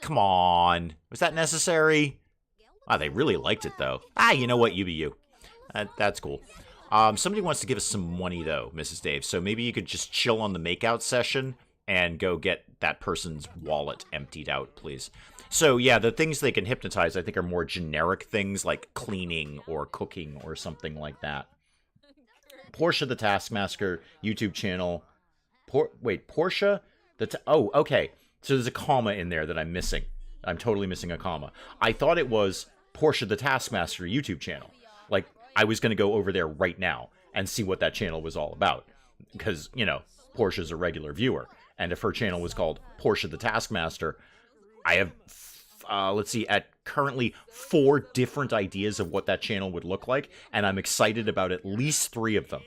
Come on. Was that necessary? They really liked it, though. You know what? You be you. That's cool. Somebody wants to give us some money, though, Mrs. Dave. So maybe you could just chill on the makeout session and go get that person's wallet emptied out, please. So, yeah, the things they can hypnotize, I think, are more generic things like cleaning or cooking or something like that. Portia the Taskmaster YouTube channel. Portia? Oh, okay. So there's a comma in there that I'm missing. I'm totally missing a comma. I thought it was Portia the Taskmaster YouTube channel. Like, I was going to go over there right now and see what that channel was all about. Because, you know, Portia's a regular viewer. And if her channel was called Portia the Taskmaster, I have, at currently 4 different ideas of what that channel would look like. And I'm excited about at least 3 of them.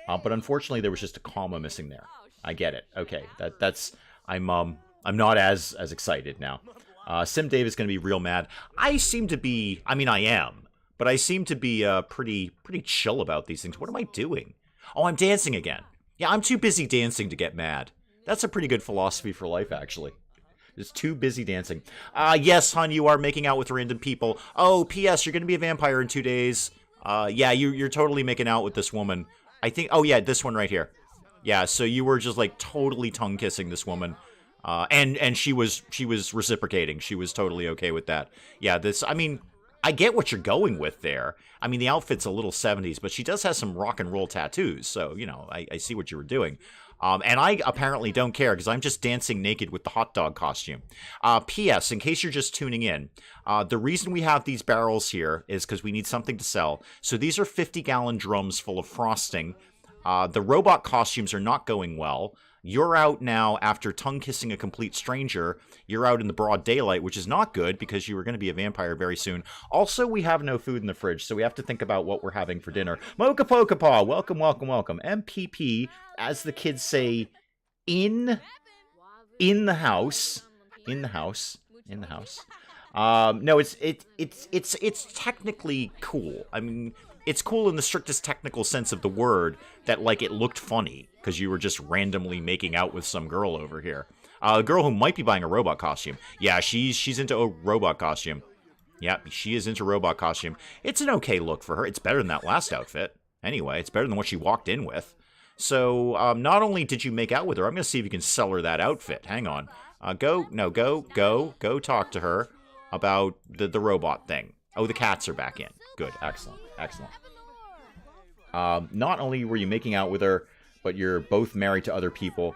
But unfortunately, there was just a comma missing there. I get it. Okay, I'm not as excited now. Sim Dave is going to be real mad. I am. But I seem to be pretty chill about these things. What am I doing? Oh, I'm dancing again. Yeah, I'm too busy dancing to get mad. That's a pretty good philosophy for life, actually. Just too busy dancing. Yes, hon, you are making out with random people. Oh, P.S., you're going to be a vampire in 2 days. Yeah, you're totally making out with this woman. I think, oh yeah, this one right here. Yeah, so you were just like totally tongue-kissing this woman. And she was reciprocating. She was totally okay with that. Yeah, I get what you're going with there. I mean, the outfit's a little 70s, but she does have some rock and roll tattoos. So, you know, I see what you were doing. And I apparently don't care because I'm just dancing naked with the hot dog costume. P.S., in case you're just tuning in, the reason we have these barrels here is because we need something to sell. So these are 50-gallon drums full of frosting. The robot costumes are not going well. You're out now after tongue-kissing a complete stranger. You're out in the broad daylight, which is not good because you were going to be a vampire very soon. Also, we have no food in the fridge, so we have to think about what we're having for dinner. Mocha Poca Paw, welcome, welcome, welcome. MPP, as the kids say, in the house. In the house. In the house. No, it's technically cool. I mean, it's cool in the strictest technical sense of the word that, like, it looked funny because you were just randomly making out with some girl over here. A girl who might be buying a robot costume. Yeah, she's into a robot costume. Yeah, she is into robot costume. It's an okay look for her. It's better than that last outfit. Anyway, it's better than what she walked in with. So, not only did you make out with her, I'm going to see if you can sell her that outfit. Hang on. Go talk to her about the robot thing. Oh, the cats are back in. Good, excellent. Not only were you making out with her, but you're both married to other people.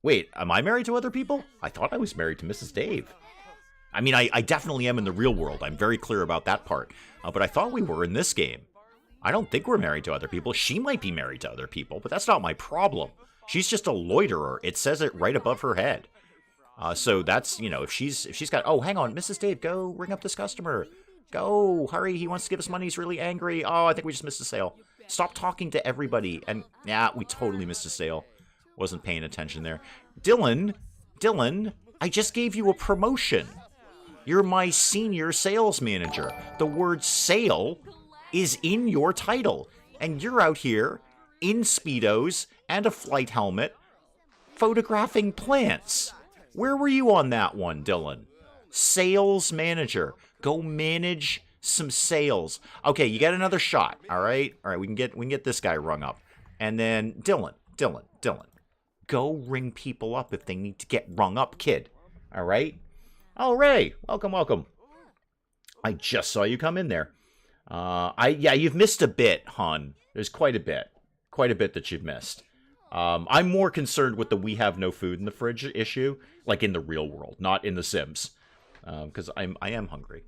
Wait, am I married to other people? I thought I was married to Mrs. Dave. I mean, I definitely am in the real world. I'm very clear about that part. But I thought we were in this game. I don't think we're married to other people. She might be married to other people, but that's not my problem. She's just a loiterer. It says it right above her head. So that's, you know, if she's got... Oh, hang on, Mrs. Dave, go ring up this customer. Go, hurry, he wants to give us money, he's really angry. Oh, I think we just missed a sale. Stop talking to everybody. And, yeah, we totally missed a sale. Wasn't paying attention there. Dylan, I just gave you a promotion. You're my senior sales manager. The word sale is in your title. And you're out here in Speedos and a flight helmet photographing plants. Where were you on that one, Dylan? Sales manager. Go manage some sales. Okay, you get another shot, all right? All right, we can get this guy rung up. And then Dylan. Go ring people up if they need to get rung up, kid. All right? Oh, Ray, welcome. I just saw you come in there. Yeah, you've missed a bit, hon. There's quite a bit that you've missed. I'm more concerned with the we have no food in the fridge issue, like in the real world, not in The Sims, because I am hungry.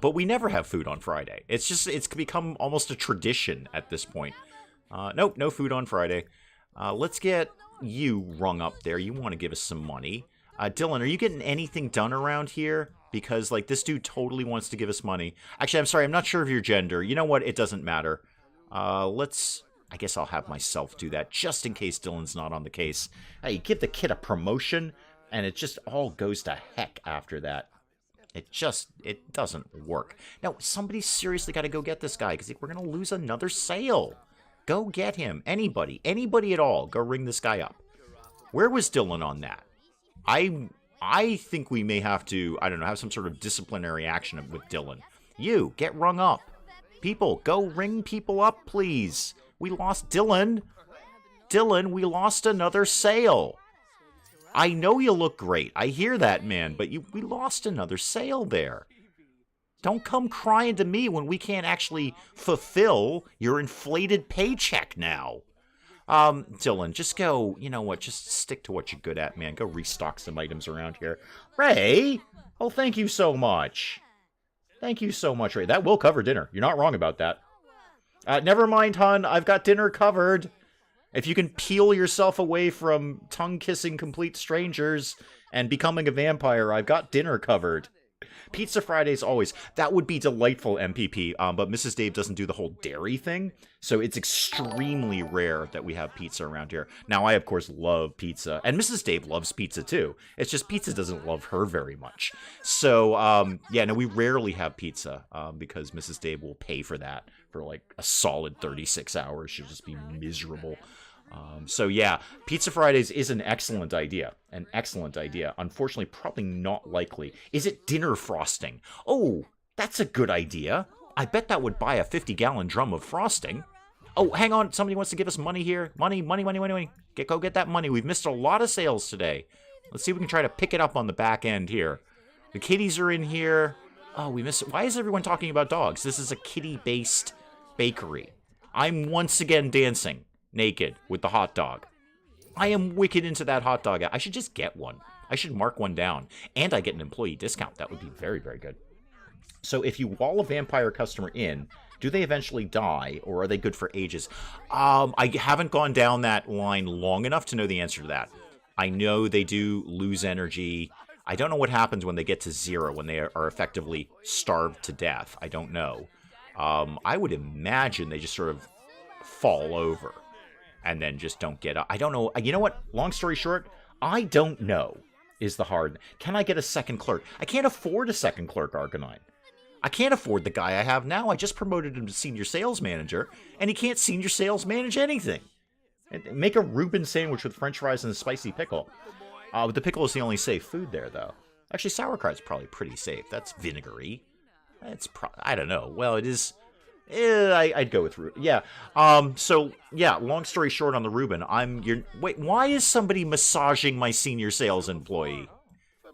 But we never have food on Friday. It's become almost a tradition at this point. Nope, no food on Friday. Let's get you rung up there. You want to give us some money. Dylan, are you getting anything done around here? Because, like, this dude totally wants to give us money. Actually, I'm sorry, I'm not sure of your gender. You know what? It doesn't matter. I guess I'll have myself do that, just in case Dylan's not on the case. Hey, give the kid a promotion, and it just all goes to heck after that. It doesn't work. Now, somebody's seriously got to go get this guy, because we're going to lose another sale. Go get him. Anybody at all, go ring this guy up. Where was Dylan on that? I think we may have to, I don't know, have some sort of disciplinary action with Dylan. You, get rung up. People, go ring people up, please. We lost Dylan. Dylan, we lost another sale. I know you look great. I hear that, man, but we lost another sale there. Don't come crying to me when we can't actually fulfill your inflated paycheck now. Dylan, just go, you know what, just stick to what you're good at, man. Go restock some items around here. Ray! Oh, thank you so much. Thank you so much, Ray. That will cover dinner. You're not wrong about that. Never mind, hon. I've got dinner covered. If you can peel yourself away from tongue-kissing complete strangers and becoming a vampire, I've got dinner covered. Pizza Fridays always. That would be delightful, MPP, but Mrs. Dave doesn't do the whole dairy thing, so it's extremely rare that we have pizza around here. Now, I, of course, love pizza, and Mrs. Dave loves pizza, too. It's just pizza doesn't love her very much. So, yeah, no, we rarely have pizza, because Mrs. Dave will pay for that for, like, a solid 36 hours. She'll just be miserable. So yeah, Pizza Fridays is an excellent idea. An excellent idea. Unfortunately, probably not likely. Is it dinner frosting? Oh, that's a good idea. I bet that would buy a 50-gallon drum of frosting. Oh, hang on. Somebody wants to give us money here. Money. Go get that money. We've missed a lot of sales today. Let's see if we can try to pick it up on the back end here. The kitties are in here. Oh, we missed it. Why is everyone talking about dogs? This is a kitty-based bakery. I'm once again dancing naked with the hot dog. I am wicked into that hot dog. I should just get one. I should mark one down. And I get an employee discount. That would be very, very good. So if you wall a vampire customer in, do they eventually die, or are they good for ages? I haven't gone down that line long enough to know the answer to that. I know they do lose energy. I don't know what happens when they get to 0, when they are effectively starved to death. I don't know. I would imagine they just sort of fall over and then just don't get up. I don't know. You know what? Long story short, I don't know is the hard. Can I get a second clerk? I can't afford a second clerk, Arcanine. I can't afford the guy I have now. I just promoted him to senior sales manager, and he can't senior sales manage anything. Make a Reuben sandwich with french fries and a spicy pickle. The pickle is the only safe food there, though. Actually, sauerkraut's probably pretty safe. That's vinegary. I don't know. Well, it is... I'd go with Reuben. Yeah. So, yeah, long story short on the Reuben, wait, why is somebody massaging my senior sales employee?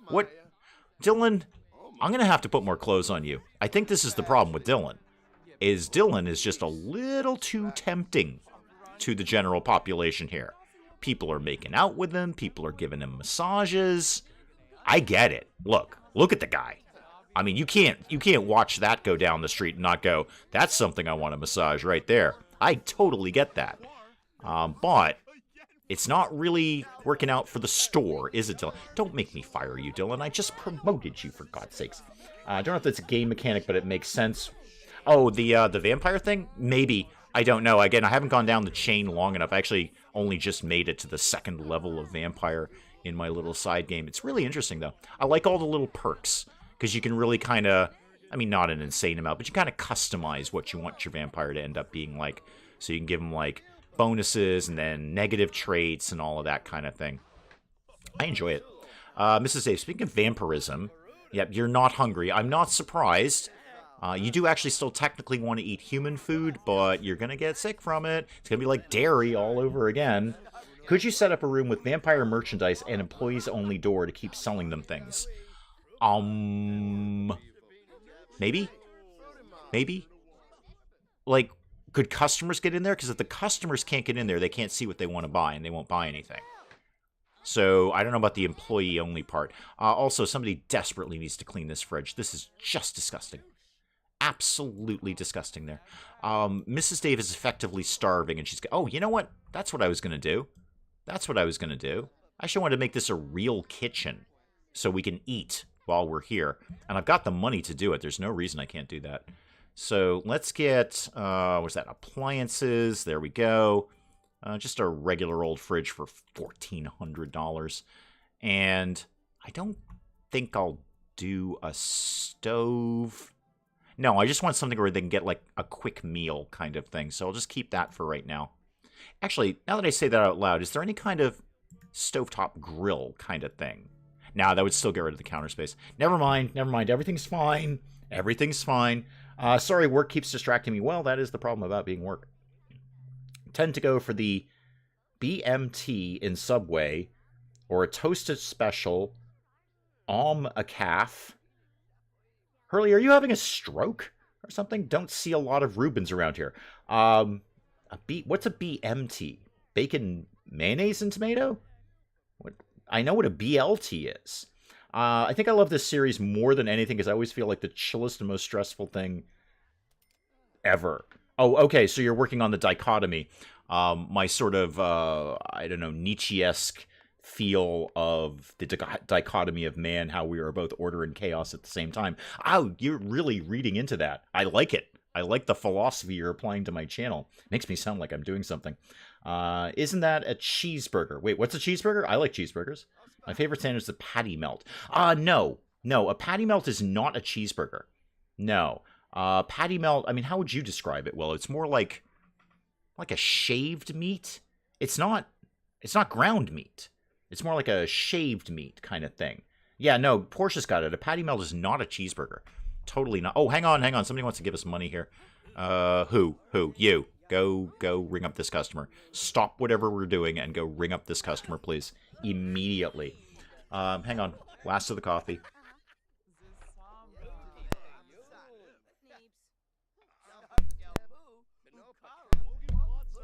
What? Dylan, I'm going to have to put more clothes on you. I think this is the problem with Dylan. Dylan is just a little too tempting to the general population here. People are making out with him. People are giving him massages. I get it. Look at the guy. I mean, you can't watch that go down the street and not go, that's something I want to massage right there. I totally get that. But it's not really working out for the store, is it, Dylan? Don't make me fire you, Dylan. I just promoted you, for God's sakes. I don't know if that's a game mechanic, but it makes sense. Oh, the vampire thing? Maybe. I don't know. Again, I haven't gone down the chain long enough. I actually only just made it to the second level of vampire in my little side game. It's really interesting, though. I like all the little perks, because you can really kind of, I mean, not an insane amount, but you kind of customize what you want your vampire to end up being like. So you can give them, like, bonuses and then negative traits and all of that kind of thing. I enjoy it. Mrs. Dave, speaking of vampirism, yep, you're not hungry. I'm not surprised. You do actually still technically want to eat human food, but you're going to get sick from it. It's going to be like dairy all over again. Could you set up a room with vampire merchandise and employees-only door to keep selling them things? Maybe? Maybe? Like, could customers get in there? Because if the customers can't get in there, they can't see what they want to buy, and they won't buy anything. So, I don't know about the employee-only part. Also, somebody desperately needs to clean this fridge. This is just disgusting. Absolutely disgusting there. Mrs. Dave is effectively starving, and she's... Oh, you know what? That's what I was going to do. That's what I was going to do. I actually wanted to make this a real kitchen so we can eat while we're here. And I've got the money to do it. There's no reason I can't do that. So let's get, what's that? Appliances. There we go. Just a regular old fridge for $1,400. And I don't think I'll do a stove. No, I just want something where they can get like a quick meal kind of thing. So I'll just keep that for right now. Actually, now that I say that out loud, is there any kind of stovetop grill kind of thing? Nah, that would still get rid of the counter space. Never mind. Everything's fine. Everything's fine. Sorry, work keeps distracting me. Well, that is the problem about being work. Tend to go for the BMT in Subway or a toasted special. A calf. Hurley, are you having a stroke or something? Don't see a lot of Reubens around here. What's a BMT? Bacon, mayonnaise, and tomato? I know what a BLT is. I think I love this series more than anything because I always feel like the chillest and most stressful thing ever. Oh, okay, so you're working on the dichotomy. My sort of, I don't know, Nietzsche-esque feel of the dichotomy of man, how we are both order and chaos at the same time. Oh, you're really reading into that. I like it. I like the philosophy you're applying to my channel. Makes me sound like I'm doing something. Isn't that a cheeseburger? Wait, what's a cheeseburger? I like cheeseburgers. My favorite sandwich is a patty melt. No, a patty melt is not a cheeseburger. No. Patty melt, I mean, how would you describe it? Well, it's more like a shaved meat. It's not ground meat. It's more like a shaved meat kind of thing. Yeah, no, Portia's got it. A patty melt is not a cheeseburger. Totally not. Oh, hang on. Somebody wants to give us money here. Who? You. Go ring up this customer. Stop whatever we're doing and go ring up this customer, please. Immediately. Hang on. Last of the coffee.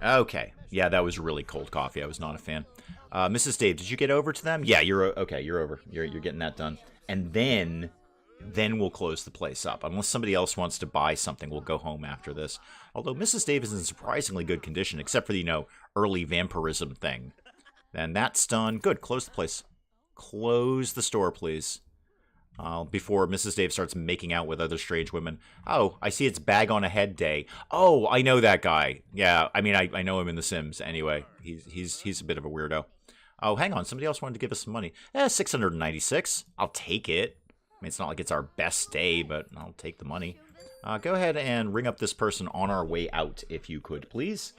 Okay. Yeah, that was really cold coffee. I was not a fan. Mrs. Dave, did you get over to them? Yeah, you're okay. You're over. You're getting that done. And then we'll close the place up. Unless somebody else wants to buy something, we'll go home after this. Although Mrs. Dave is in surprisingly good condition, except for the, early vampirism thing. Then that's done. Good. Close the place. Close the store, please. Before Mrs. Dave starts making out with other strange women. Oh, I see it's bag on a head day. Oh, I know that guy. Yeah, I mean, I know him in The Sims. Anyway, he's a bit of a weirdo. Oh, hang on. Somebody else wanted to give us some money. 696. I'll take it. I mean, it's not like it's our best day, but I'll take the money. Go ahead and ring up this person on our way out, if you could, please.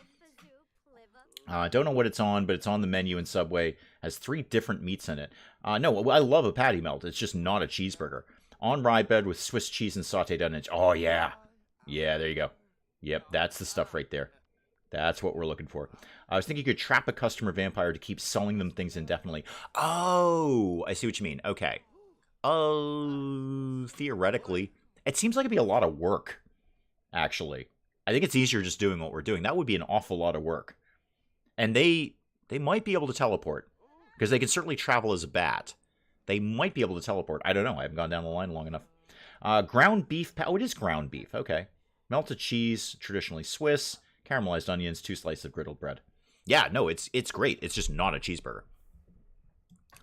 Don't know what it's on, but it's on the menu in Subway. Has 3 different meats in it. No, I love a patty melt. It's just not a cheeseburger. On rye bread with Swiss cheese and sauteed onions. Oh, yeah. Yeah, there you go. Yep, that's the stuff right there. That's what we're looking for. I was thinking you could trap a customer vampire to keep selling them things indefinitely. Oh, I see what you mean. Okay. Theoretically. It seems like it'd be a lot of work, actually. I think it's easier just doing what we're doing. That would be an awful lot of work. And they might be able to teleport, because they can certainly travel as a bat. They might be able to teleport. I don't know. I haven't gone down the line long enough. Ground beef. Oh, it is ground beef. Okay. Melted cheese, traditionally Swiss. Caramelized onions, 2 slices of griddled bread. Yeah, no, it's great. It's just not a cheeseburger.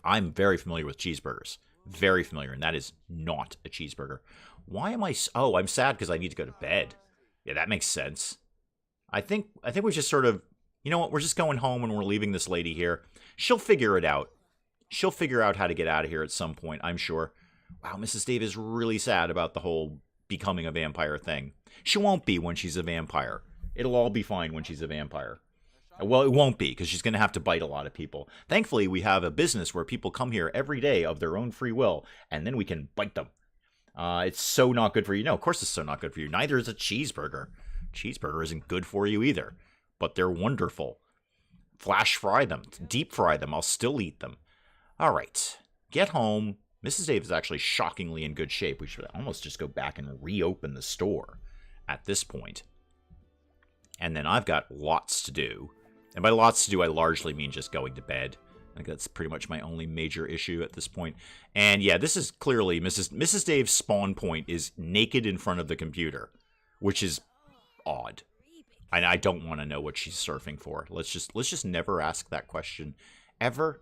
I'm very familiar with cheeseburgers. Very familiar, and that is not a cheeseburger. Why am I... Oh, I'm sad because I need to go to bed. Yeah, that makes sense. I think we just sort of... You know what? We're just going home and we're leaving this lady here. She'll figure it out. She'll figure out how to get out of here at some point, I'm sure. Wow, Mrs. Dave is really sad about the whole becoming a vampire thing. She won't be when she's a vampire. It'll all be fine when she's a vampire. Well, it won't be, because she's going to have to bite a lot of people. Thankfully, we have a business where people come here every day of their own free will, and then we can bite them. It's so not good for you. No, of course it's so not good for you. Neither is a cheeseburger. Cheeseburger isn't good for you either, but they're wonderful. Flash fry them. Deep fry them. I'll still eat them. All right. Get home. Mrs. Dave is actually shockingly in good shape. We should almost just go back and reopen the store at this point. And then I've got lots to do. And by lots to do, I largely mean just going to bed. I think that's pretty much my only major issue at this point. And yeah, this is clearly Mrs. Dave's spawn point is naked in front of the computer, which is odd. And I don't want to know what she's surfing for. Let's just never ask that question ever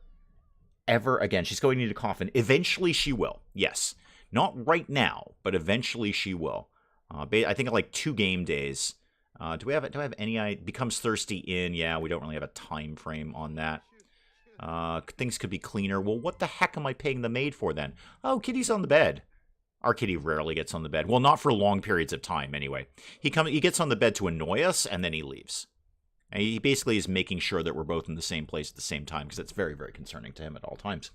again. She's going to need a coffin. Eventually she will. Yes. Not right now, but eventually she will. I think like 2 game days. Do I have any? Becomes thirsty in? Yeah, we don't really have a time frame on that. Things could be cleaner. Well, what the heck am I paying the maid for then? Oh, Kitty's on the bed. Our Kitty rarely gets on the bed. Well, not for long periods of time, anyway. He gets on the bed to annoy us, and then he leaves. And he basically is making sure that we're both in the same place at the same time, because that's very, very concerning to him at all times.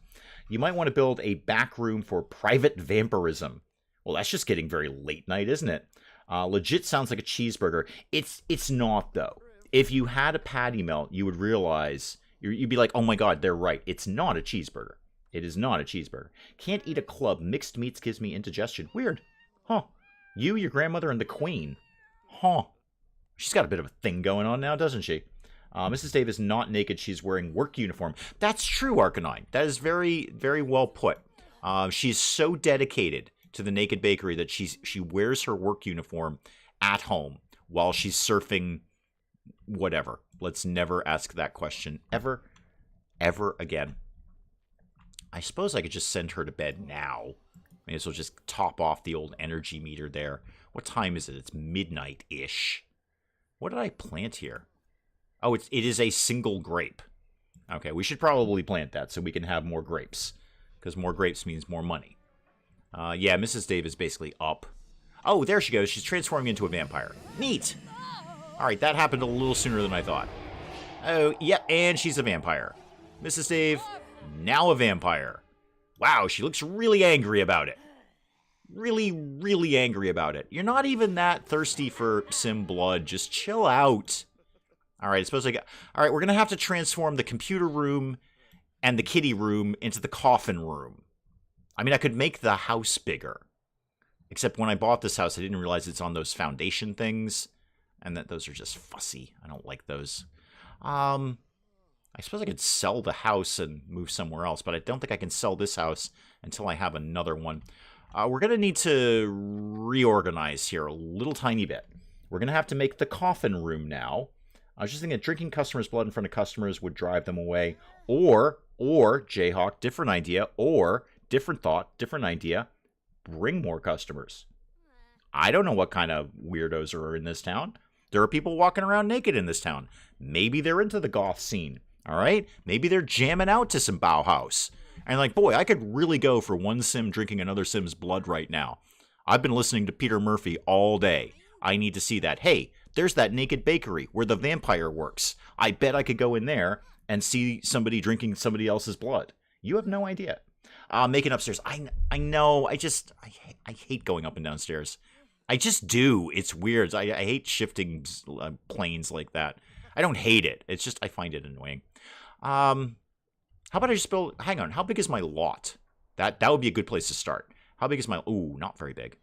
You might want to build a back room for private vampirism. Well, that's just getting very late night, isn't it? Legit sounds like a cheeseburger. It's not, though. If you had a patty melt, you would realize... You'd be like, oh my god, they're right. It's not a cheeseburger. It is not a cheeseburger. Can't eat a club. Mixed meats gives me indigestion. Weird. Huh. You, your grandmother, and the queen. Huh. She's got a bit of a thing going on now, doesn't she? Mrs. Dave is not naked. She's wearing work uniform. That's true, Arcanine. That is very, very well put. She's so dedicated to the Naked Bakery that she wears her work uniform at home while she's surfing whatever. Let's never ask that question ever again. I suppose I could just send her to bed now. May as well just top off the old energy meter there. What time is it? It's midnight-ish. What did I plant here? Oh, it is a single grape. Okay, we should probably plant that so we can have more grapes. Because more grapes means more money. Yeah, Mrs. Dave is basically up. Oh, there she goes. She's transforming into a vampire. Neat! Alright, that happened a little sooner than I thought. Oh, yep, and she's a vampire. Mrs. Dave, now a vampire. Wow, she looks really angry about it. Really, really angry about it. You're not even that thirsty for sim blood. Just chill out. Alright, I suppose Alright, we're gonna have to transform the computer room and the kitty room into the coffin room. I mean, I could make the house bigger. Except when I bought this house, I didn't realize it's on those foundation things. And that those are just fussy. I don't like those. I suppose I could sell the house and move somewhere else, but I don't think I can sell this house until I have another one. We're going to need to reorganize here a little tiny bit. We're going to have to make the coffin room now. I was just thinking drinking customers' blood in front of customers would drive them away. Or Jayhawk, different idea. Or, different thought, different idea, bring more customers. I don't know what kind of weirdos are in this town. There are people walking around naked in this town. Maybe they're into the goth scene, all right? Maybe they're jamming out to some Bauhaus. And like, boy, I could really go for one sim drinking another sim's blood right now. I've been listening to Peter Murphy all day. I need to see that. Hey, there's that Naked Bakery where the vampire works. I bet I could go in there and see somebody drinking somebody else's blood. You have no idea. Making upstairs. I know. I hate going up and downstairs. I just do. It's weird. I hate shifting planes like that. I don't hate it. It's just I find it annoying. How about I just build... Hang on. How big is my lot? That would be a good place to start. How big is my... Ooh, not very big.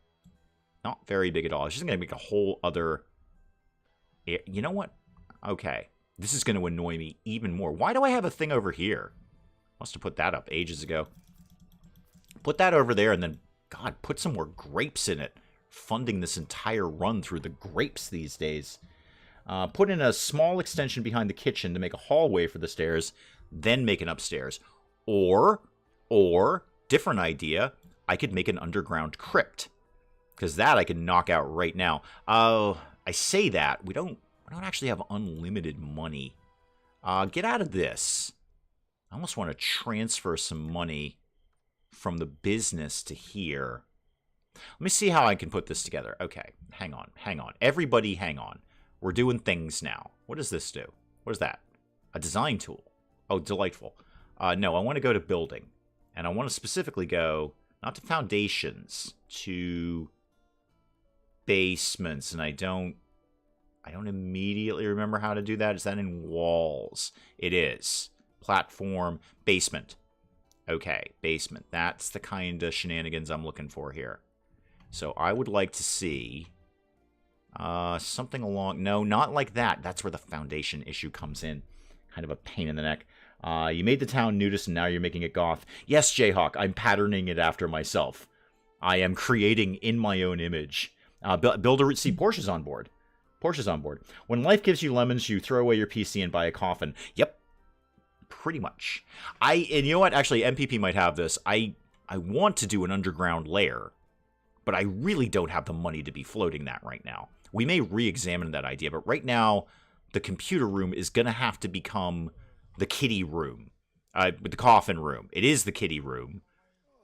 Not very big at all. It's just going to make a whole other... You know what? Okay. This is going to annoy me even more. Why do I have a thing over here? Must have put that up ages ago. Put that over there and then, God, put some more grapes in it. Funding this entire run through the grapes these days. Put in a small extension behind the kitchen to make a hallway for the stairs, then make an upstairs. Or, different idea, I could make an underground crypt. Because that I can knock out right now. I say that. We don't actually have unlimited money. Get out of this. I almost want to transfer some money from the business to here. Let me see how I can put this together. Okay, hang on. Everybody hang on. We're doing things now. What does this do? What is that? A design tool. Oh, delightful. No, I want to go to building. And I want to specifically go, not to foundations, to basements. And I don't immediately remember how to do that. Is that in walls? It is. Platform, basement. Okay, basement. That's the kind of shenanigans I'm looking for here. So I would like to see something along... No, not like that. That's where the foundation issue comes in. Kind of a pain in the neck. You made the town nudist and now you're making it goth. Yes, Jayhawk, I'm patterning it after myself. I am creating in my own image. Builder... See, Portia's on board. Portia's on board. When life gives you lemons, you throw away your PC and buy a coffin. Yep. Pretty much. And you know what? Actually, MPP might have this. I want to do an underground lair, but I really don't have the money to be floating that right now. We may re-examine that idea, but right now, the computer room is going to have to become the kitty room. With the coffin room. It is the kitty room.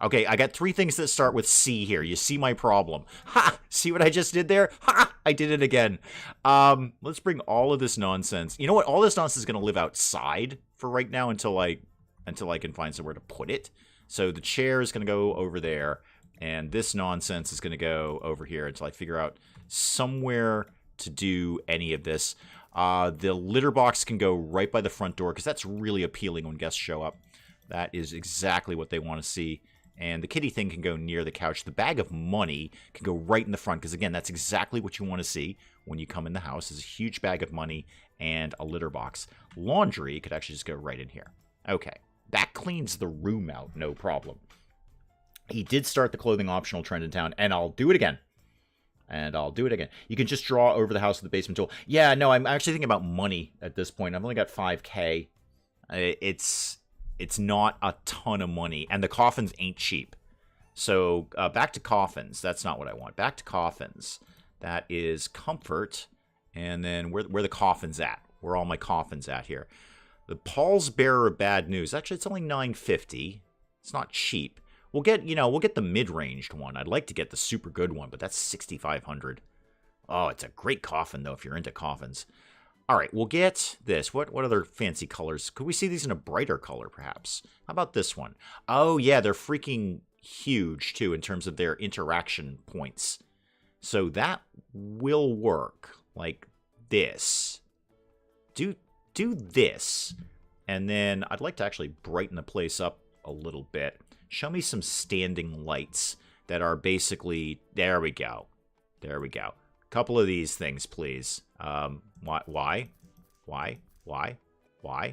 Okay, I got 3 things that start with C here. You see my problem. Ha! See what I just did there? Ha! I did it again. Let's bring all of this nonsense. You know what? All this nonsense is going to live outside for right now until I can find somewhere to put it. So the chair is going to go over there, and this nonsense is going to go over here until I figure out somewhere to do any of this. The litter box can go right by the front door, because that's really appealing when guests show up. That is exactly what they want to see. And the kitty thing can go near the couch. The bag of money can go right in the front, because again, that's exactly what you want to see when you come in the house, is a huge bag of money and a litter box. Laundry could actually just go right in here. Okay, that cleans the room out, no problem. He did start the clothing optional trend in town, and I'll do it again. You can just draw over the house with the basement tool. Yeah, no, I'm actually thinking about money at this point. I've only got 5K. It's not a ton of money, and the coffins ain't cheap. So back to coffins. That's not what I want. Back to coffins. That is comfort, and then where the coffins at? Where are all my coffins at here? The Paul's Bearer of Bad News. Actually, it's only $9.50. It's not cheap. We'll get the mid-ranged one. I'd like to get the super good one, but that's $6,500. Oh, it's a great coffin though if you're into coffins. All right, we'll get this. What other fancy colors? Could we see these in a brighter color, perhaps? How about this one? Oh, yeah, they're freaking huge, too, in terms of their interaction points. So that will work, like this. Do this. And then I'd like to actually brighten the place up a little bit. Show me some standing lights that are basically... There we go. There we go. Couple of these things, please. Why? The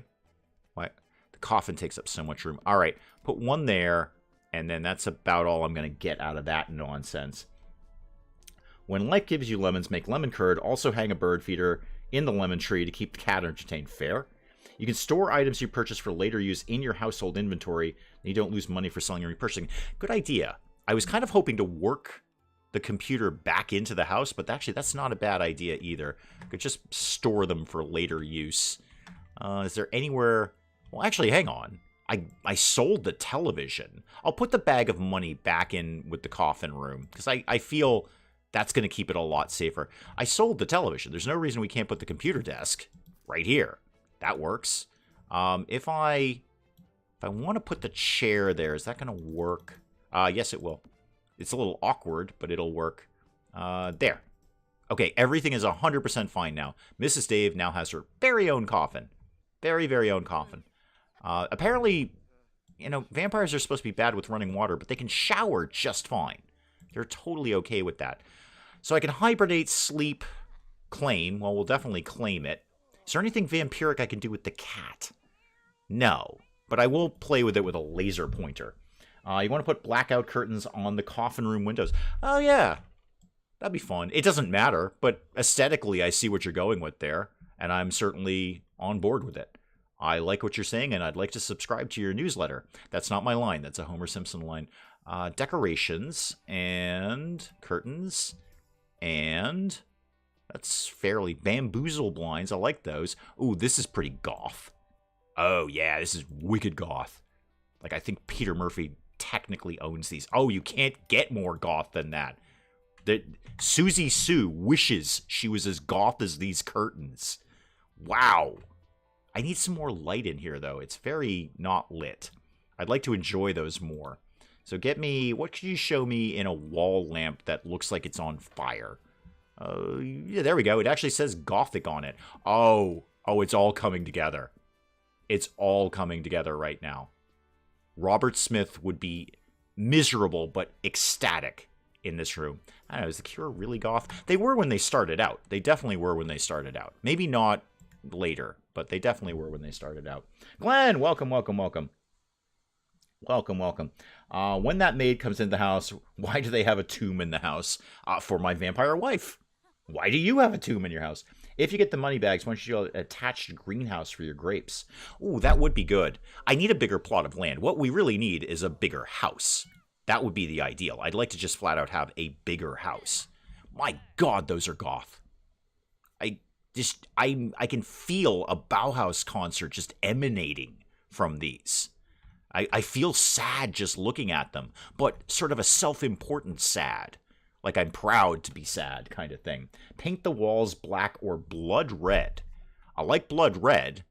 coffin takes up so much room. All right, put one there, and then that's about all I'm going to get out of that nonsense. When life gives you lemons, make lemon curd. Also hang a bird feeder in the lemon tree to keep the cat entertained. Fair. You can store items you purchase for later use in your household inventory, and you don't lose money for selling or repurchasing. Good idea. I was kind of hoping to work the computer back into the house, but actually that's not a bad idea either. Could just store them for later use. Is there anywhere... Well, actually, hang on. I sold the television. I'll put the bag of money back in with the coffin room, because I feel that's going to keep it a lot safer. I sold the television. There's no reason we can't put the computer desk right here. That works. If I want to put the chair there, is that going to work? Yes, it will. It's a little awkward, but it'll work. There. Okay, everything is 100% fine now. Mrs. Dave now has her very own coffin. Very, very own coffin. Apparently, you know, vampires are supposed to be bad with running water, but they can shower just fine. They're totally okay with that. So I can hibernate, sleep, claim. Well, we'll definitely claim it. Is there anything vampiric I can do with the cat? No, but I will play with it with a laser pointer. You want to put blackout curtains on the coffin room windows. Oh, yeah. That'd be fun. It doesn't matter, but aesthetically, I see what you're going with there, and I'm certainly on board with it. I like what you're saying, and I'd like to subscribe to your newsletter. That's not my line. That's a Homer Simpson line. Decorations and curtains, and that's fairly bamboozle blinds. I like those. Ooh, this is pretty goth. Oh, yeah, this is wicked goth. Like, I think Peter Murphy technically owns these. Oh, you can't get more goth than that. Susie Sue wishes she was as goth as these curtains. Wow. I need some more light in here, though. It's very not lit. I'd like to enjoy those more. So get me... What could you show me in a wall lamp that looks like it's on fire? Yeah, there we go. It actually says Gothic on it. Oh, it's all coming together. It's all coming together right now. Robert Smith would be miserable but ecstatic in this room. I don't know, is The Cure really goth? They were when they started out. They definitely were when they started out. Maybe not later, but they definitely were when they started out. Glenn, welcome, welcome, welcome. Welcome, welcome. When that maid comes in the house, why do they have a tomb in the house? For my vampire wife. Why do you have a tomb in your house? If you get the money bags, why don't you do an attached greenhouse for your grapes? Ooh, that would be good. I need a bigger plot of land. What we really need is a bigger house. That would be the ideal. I'd like to just flat out have a bigger house. My God, those are goth. I can feel a Bauhaus concert just emanating from these. I feel sad just looking at them, but sort of a self-important sad. Like I'm proud to be sad kind of thing. Paint the walls black or blood red. I like blood red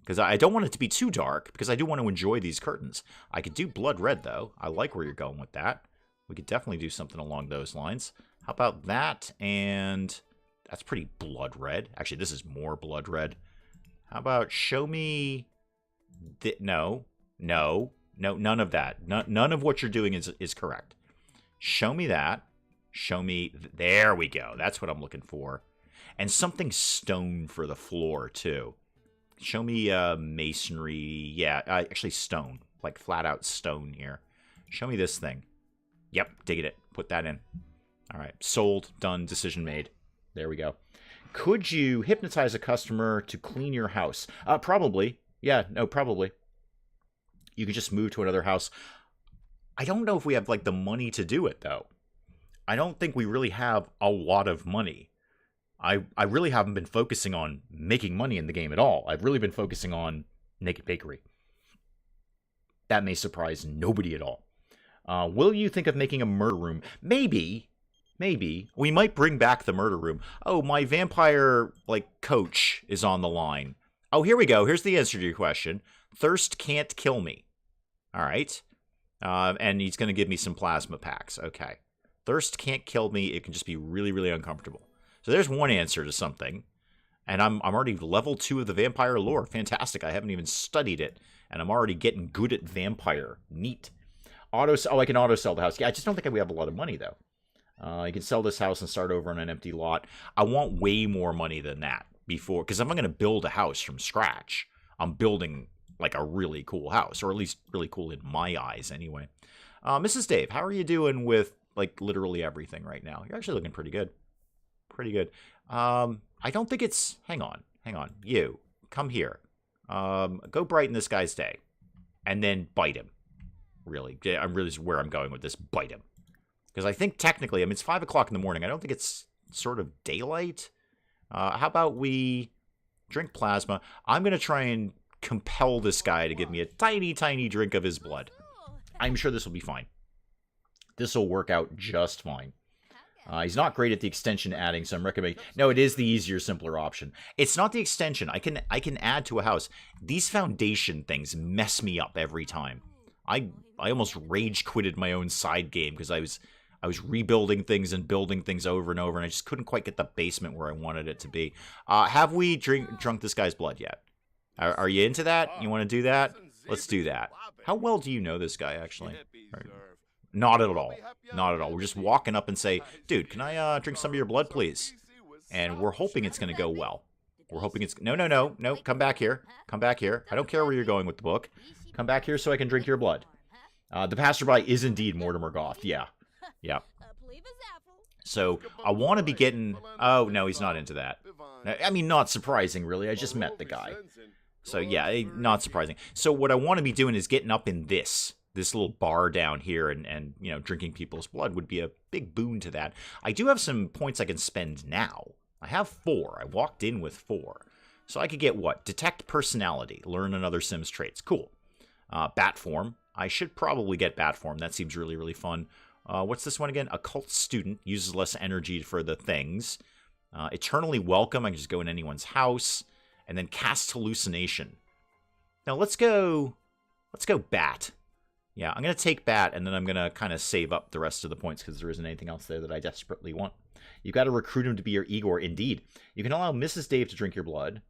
because I don't want it to be too dark because I do want to enjoy these curtains. I could do blood red though. I like where you're going with that. We could definitely do something along those lines. How about that? And that's pretty blood red. Actually, this is more blood red. How about show me... No, none of that. None of what you're doing is correct. Show me that. Show me... There we go. That's what I'm looking for. And something stone for the floor, too. Show me masonry. Yeah, actually stone. Like flat-out stone here. Show me this thing. Yep, digging it. Put that in. All right. Sold. Done. Decision made. There we go. Could you hypnotize a customer to clean your house? Probably. Yeah, no, probably. You could just move to another house. I don't know if we have, like, the money to do it, though. I don't think we really have a lot of money. I really haven't been focusing on making money in the game at all. I've really been focusing on Naked Bakery. That may surprise nobody at all. Will you think of making a murder room? Maybe. Maybe. We might bring back the murder room. Oh, my vampire, like, coach is on the line. Oh, here we go. Here's the answer to your question. Thirst can't kill me. All right. And he's going to give me some plasma packs. Okay. Thirst can't kill me. It can just be really, really uncomfortable. So there's one answer to something. And I'm already level 2 of the vampire lore. Fantastic. I haven't even studied it. And I'm already getting good at vampire. Neat. I can auto sell the house. Yeah, I just don't think we have a lot of money, though. You can sell this house and start over on an empty lot. I want way more money than that before. Because if I'm going to build a house from scratch, I'm building like a really cool house. Or at least really cool in my eyes, anyway. Mrs. Dave, how are you doing with... like literally everything right now? You're actually looking pretty good. Pretty good. I don't think it's... Hang on. You, come here. Go brighten this guy's day. And then bite him. Really. I'm really where I'm going with this. Bite him. Because I think technically, I mean, it's 5 o'clock in the morning. I don't think it's sort of daylight. How about we drink plasma? I'm going to try and compel this guy to give me a tiny, tiny drink of his blood. I'm sure this will be fine. This will work out just fine. He's not great at the extension adding, so I'm recommending... No, it is the easier, simpler option. It's not the extension. I can add to a house. These foundation things mess me up every time. I almost rage quitted my own side game because I was rebuilding things and building things over and over, and I just couldn't quite get the basement where I wanted it to be. Have we drunk this guy's blood yet? Are you into that? You want to do that? Let's do that. How well do you know this guy, actually? Not at all. Not at all. We're just walking up and say, dude, can I drink some of your blood, please? And we're hoping it's going to go well. We're hoping it's... No, no, no. No, come back here. Come back here. I don't care where you're going with the book. Come back here so I can drink your blood. The passerby is indeed Mortimer Goth. Yeah. Yeah. So, I want to be getting... Oh, no, he's not into that. I mean, not surprising, really. I just met the guy. So, yeah, not surprising. So, what I want to be doing is getting up in this little bar down here and, you know, drinking people's blood would be a big boon to that. I do have some points I can spend now. I have 4. I walked in with 4. So, I could get what? Detect personality. Learn another Sims traits. Cool. Bat form. I should probably get bat form. That seems really, really fun. What's this one again? Occult student. Uses less energy for the things. Eternally welcome. I can just go in anyone's house. And then cast hallucination. Now let's go bat. Yeah, I'm going to take bat, and then I'm going to kind of save up the rest of the points because there isn't anything else there that I desperately want. You've got to recruit him to be your Igor. Indeed. You can allow Mrs. Dave to drink your blood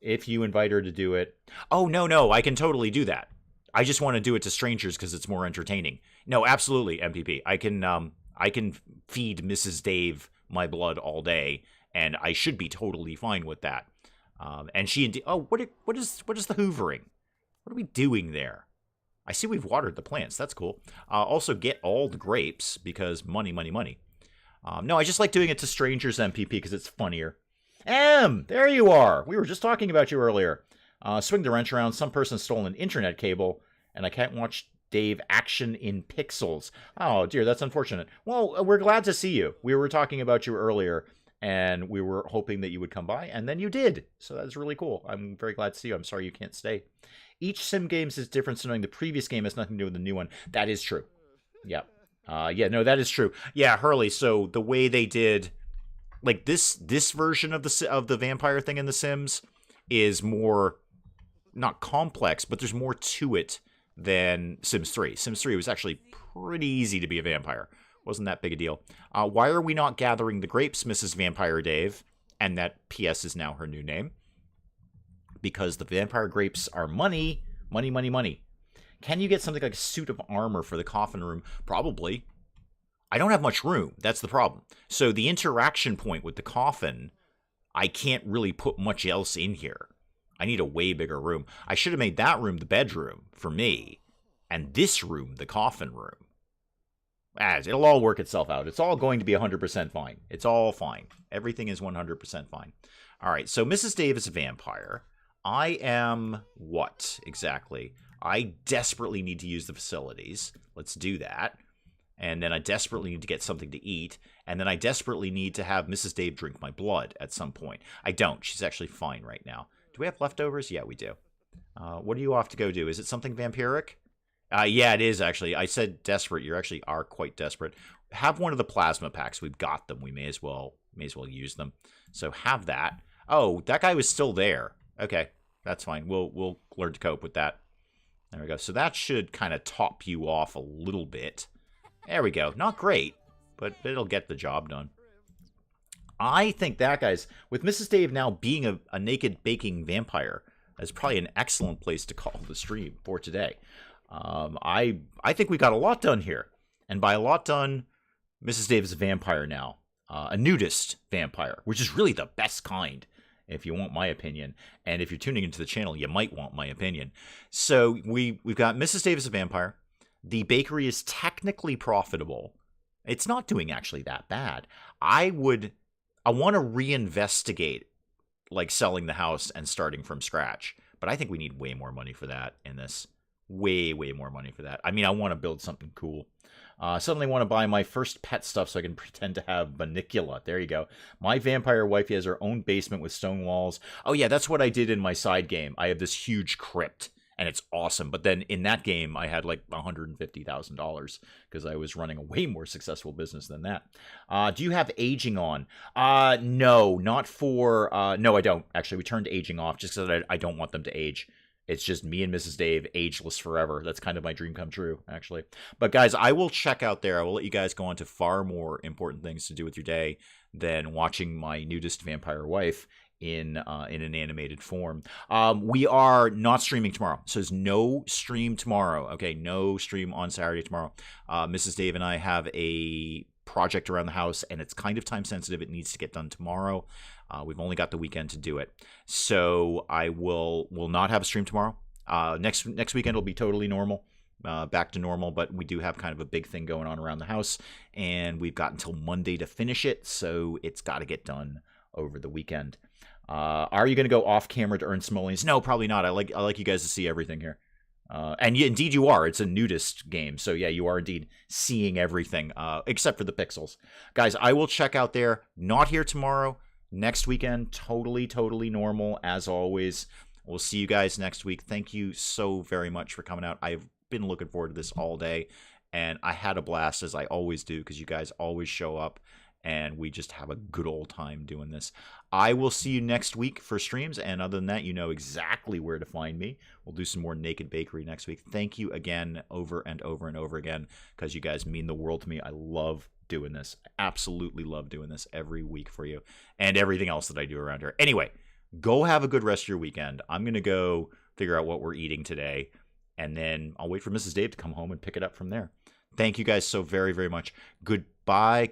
if you invite her to do it. Oh, no, I can totally do that. I just want to do it to strangers because it's more entertaining. No, absolutely, MPP. I can feed Mrs. Dave my blood all day, and I should be totally fine with that. And she... Oh, what is the hoovering? What are we doing there? I see we've watered the plants. That's cool. Also, get all the grapes, because money, money, money. No, I just like doing it to strangers, MPP, because it's funnier. There you are. We were just talking about you earlier. Swing the wrench around. Some person stole an internet cable, and I can't watch Dave action in pixels. Oh, dear, that's unfortunate. Well, we're glad to see you. We were talking about you earlier, and we were hoping that you would come by, and then you did. So that's really cool. I'm very glad to see you. I'm sorry you can't stay. Each sim game is different, so knowing the previous game has nothing to do with the new one. That is true. Yeah. Yeah, no, that is true. Yeah, Hurley, so the way they did... Like, this version of the vampire thing in The Sims is more... Not complex, but there's more to it than Sims 3. Sims 3 was actually pretty easy to be a vampire. Wasn't that big a deal. Why are we not gathering the grapes, Mrs. Vampire Dave? And that PS is now her new name. Because the vampire grapes are money. Money, money, money. Can you get something like a suit of armor for the coffin room? Probably. I don't have much room. That's the problem. So the interaction point with the coffin, I can't really put much else in here. I need a way bigger room. I should have made that room the bedroom for me. And this room the coffin room. It'll all work itself out. It's all going to be 100% fine. It's all fine. Everything is 100% fine. All right, so Mrs. Dave is a vampire. I am what exactly? I desperately need to use the facilities. Let's do that. And then I desperately need to get something to eat. And then I desperately need to have Mrs. Dave drink my blood at some point. I don't. She's actually fine right now. Do we have leftovers? Yeah, we do. What do you off to go do? Is it something vampiric? Yeah, it is, actually. I said desperate. You actually are quite desperate. Have one of the plasma packs. We've got them. We may as well use them. So have that. Oh, that guy was still there. Okay, that's fine. We'll learn to cope with that. There we go. So that should kind of top you off a little bit. There we go. Not great, but it'll get the job done. I think that, guys, with Mrs. Dave now being a naked baking vampire, that's probably an excellent place to call the stream for today. I think we got a lot done here. And by a lot done, Mrs. Dave is a vampire now. A nudist vampire, which is really the best kind, if you want my opinion. And if you're tuning into the channel, you might want my opinion. So we've got Mrs. Dave as a vampire. The bakery is technically profitable. It's not doing actually that bad. I want to reinvestigate, like, selling the house and starting from scratch. But I think we need way more money for that in this. Way, way more money for that. I mean, I want to build something cool. Suddenly want to buy my first pet stuff so I can pretend to have Banicula. There you go. My vampire wifey has her own basement with stone walls. Oh yeah, that's what I did in my side game. I have this huge crypt, and it's awesome. But then in that game, I had like $150,000 because I was running a way more successful business than that. Do you have aging on? No, not for... no, I don't. Actually, we turned aging off just because I don't want them to age. It's just me and Mrs. Dave, ageless forever. That's kind of my dream come true, actually. But guys, I will check out there. I will let you guys go on to far more important things to do with your day than watching my nudist vampire wife in an animated form. We are not streaming tomorrow, so there's no stream tomorrow. Okay, no stream on Saturday tomorrow. Mrs. Dave and I have a project around the house, and it's kind of time sensitive. It needs to get done tomorrow. We've only got the weekend to do it, so I will not have a stream tomorrow. Next weekend will be totally normal. Back to normal, but we do have kind of a big thing going on around the house, and we've got until Monday to finish it, so it's got to get done over the weekend. Are you going to go off camera to earn simoleons? No, probably not. I like you guys to see everything here. And indeed you are. It's a nudist game, so yeah, you are indeed seeing everything, except for the pixels. Guys, I will check out there. Not here tomorrow. Next weekend, totally normal, as always. We'll see you guys next week. Thank you so very much for coming out. I've been looking forward to this all day, and I had a blast, as I always do, because you guys always show up, and we just have a good old time doing this. I will see you next week for streams, and other than that, you know exactly where to find me. We'll do some more Naked Bakery next week. Thank you again, over and over and over again, because you guys mean the world to me. I love doing this. I absolutely love doing this every week for you, and everything else that I do around here. Anyway, go have a good rest of your weekend. I'm going to go figure out what we're eating today, and then I'll wait for Mrs. Dave to come home and pick it up from there. Thank you guys so very, very much. Goodbye.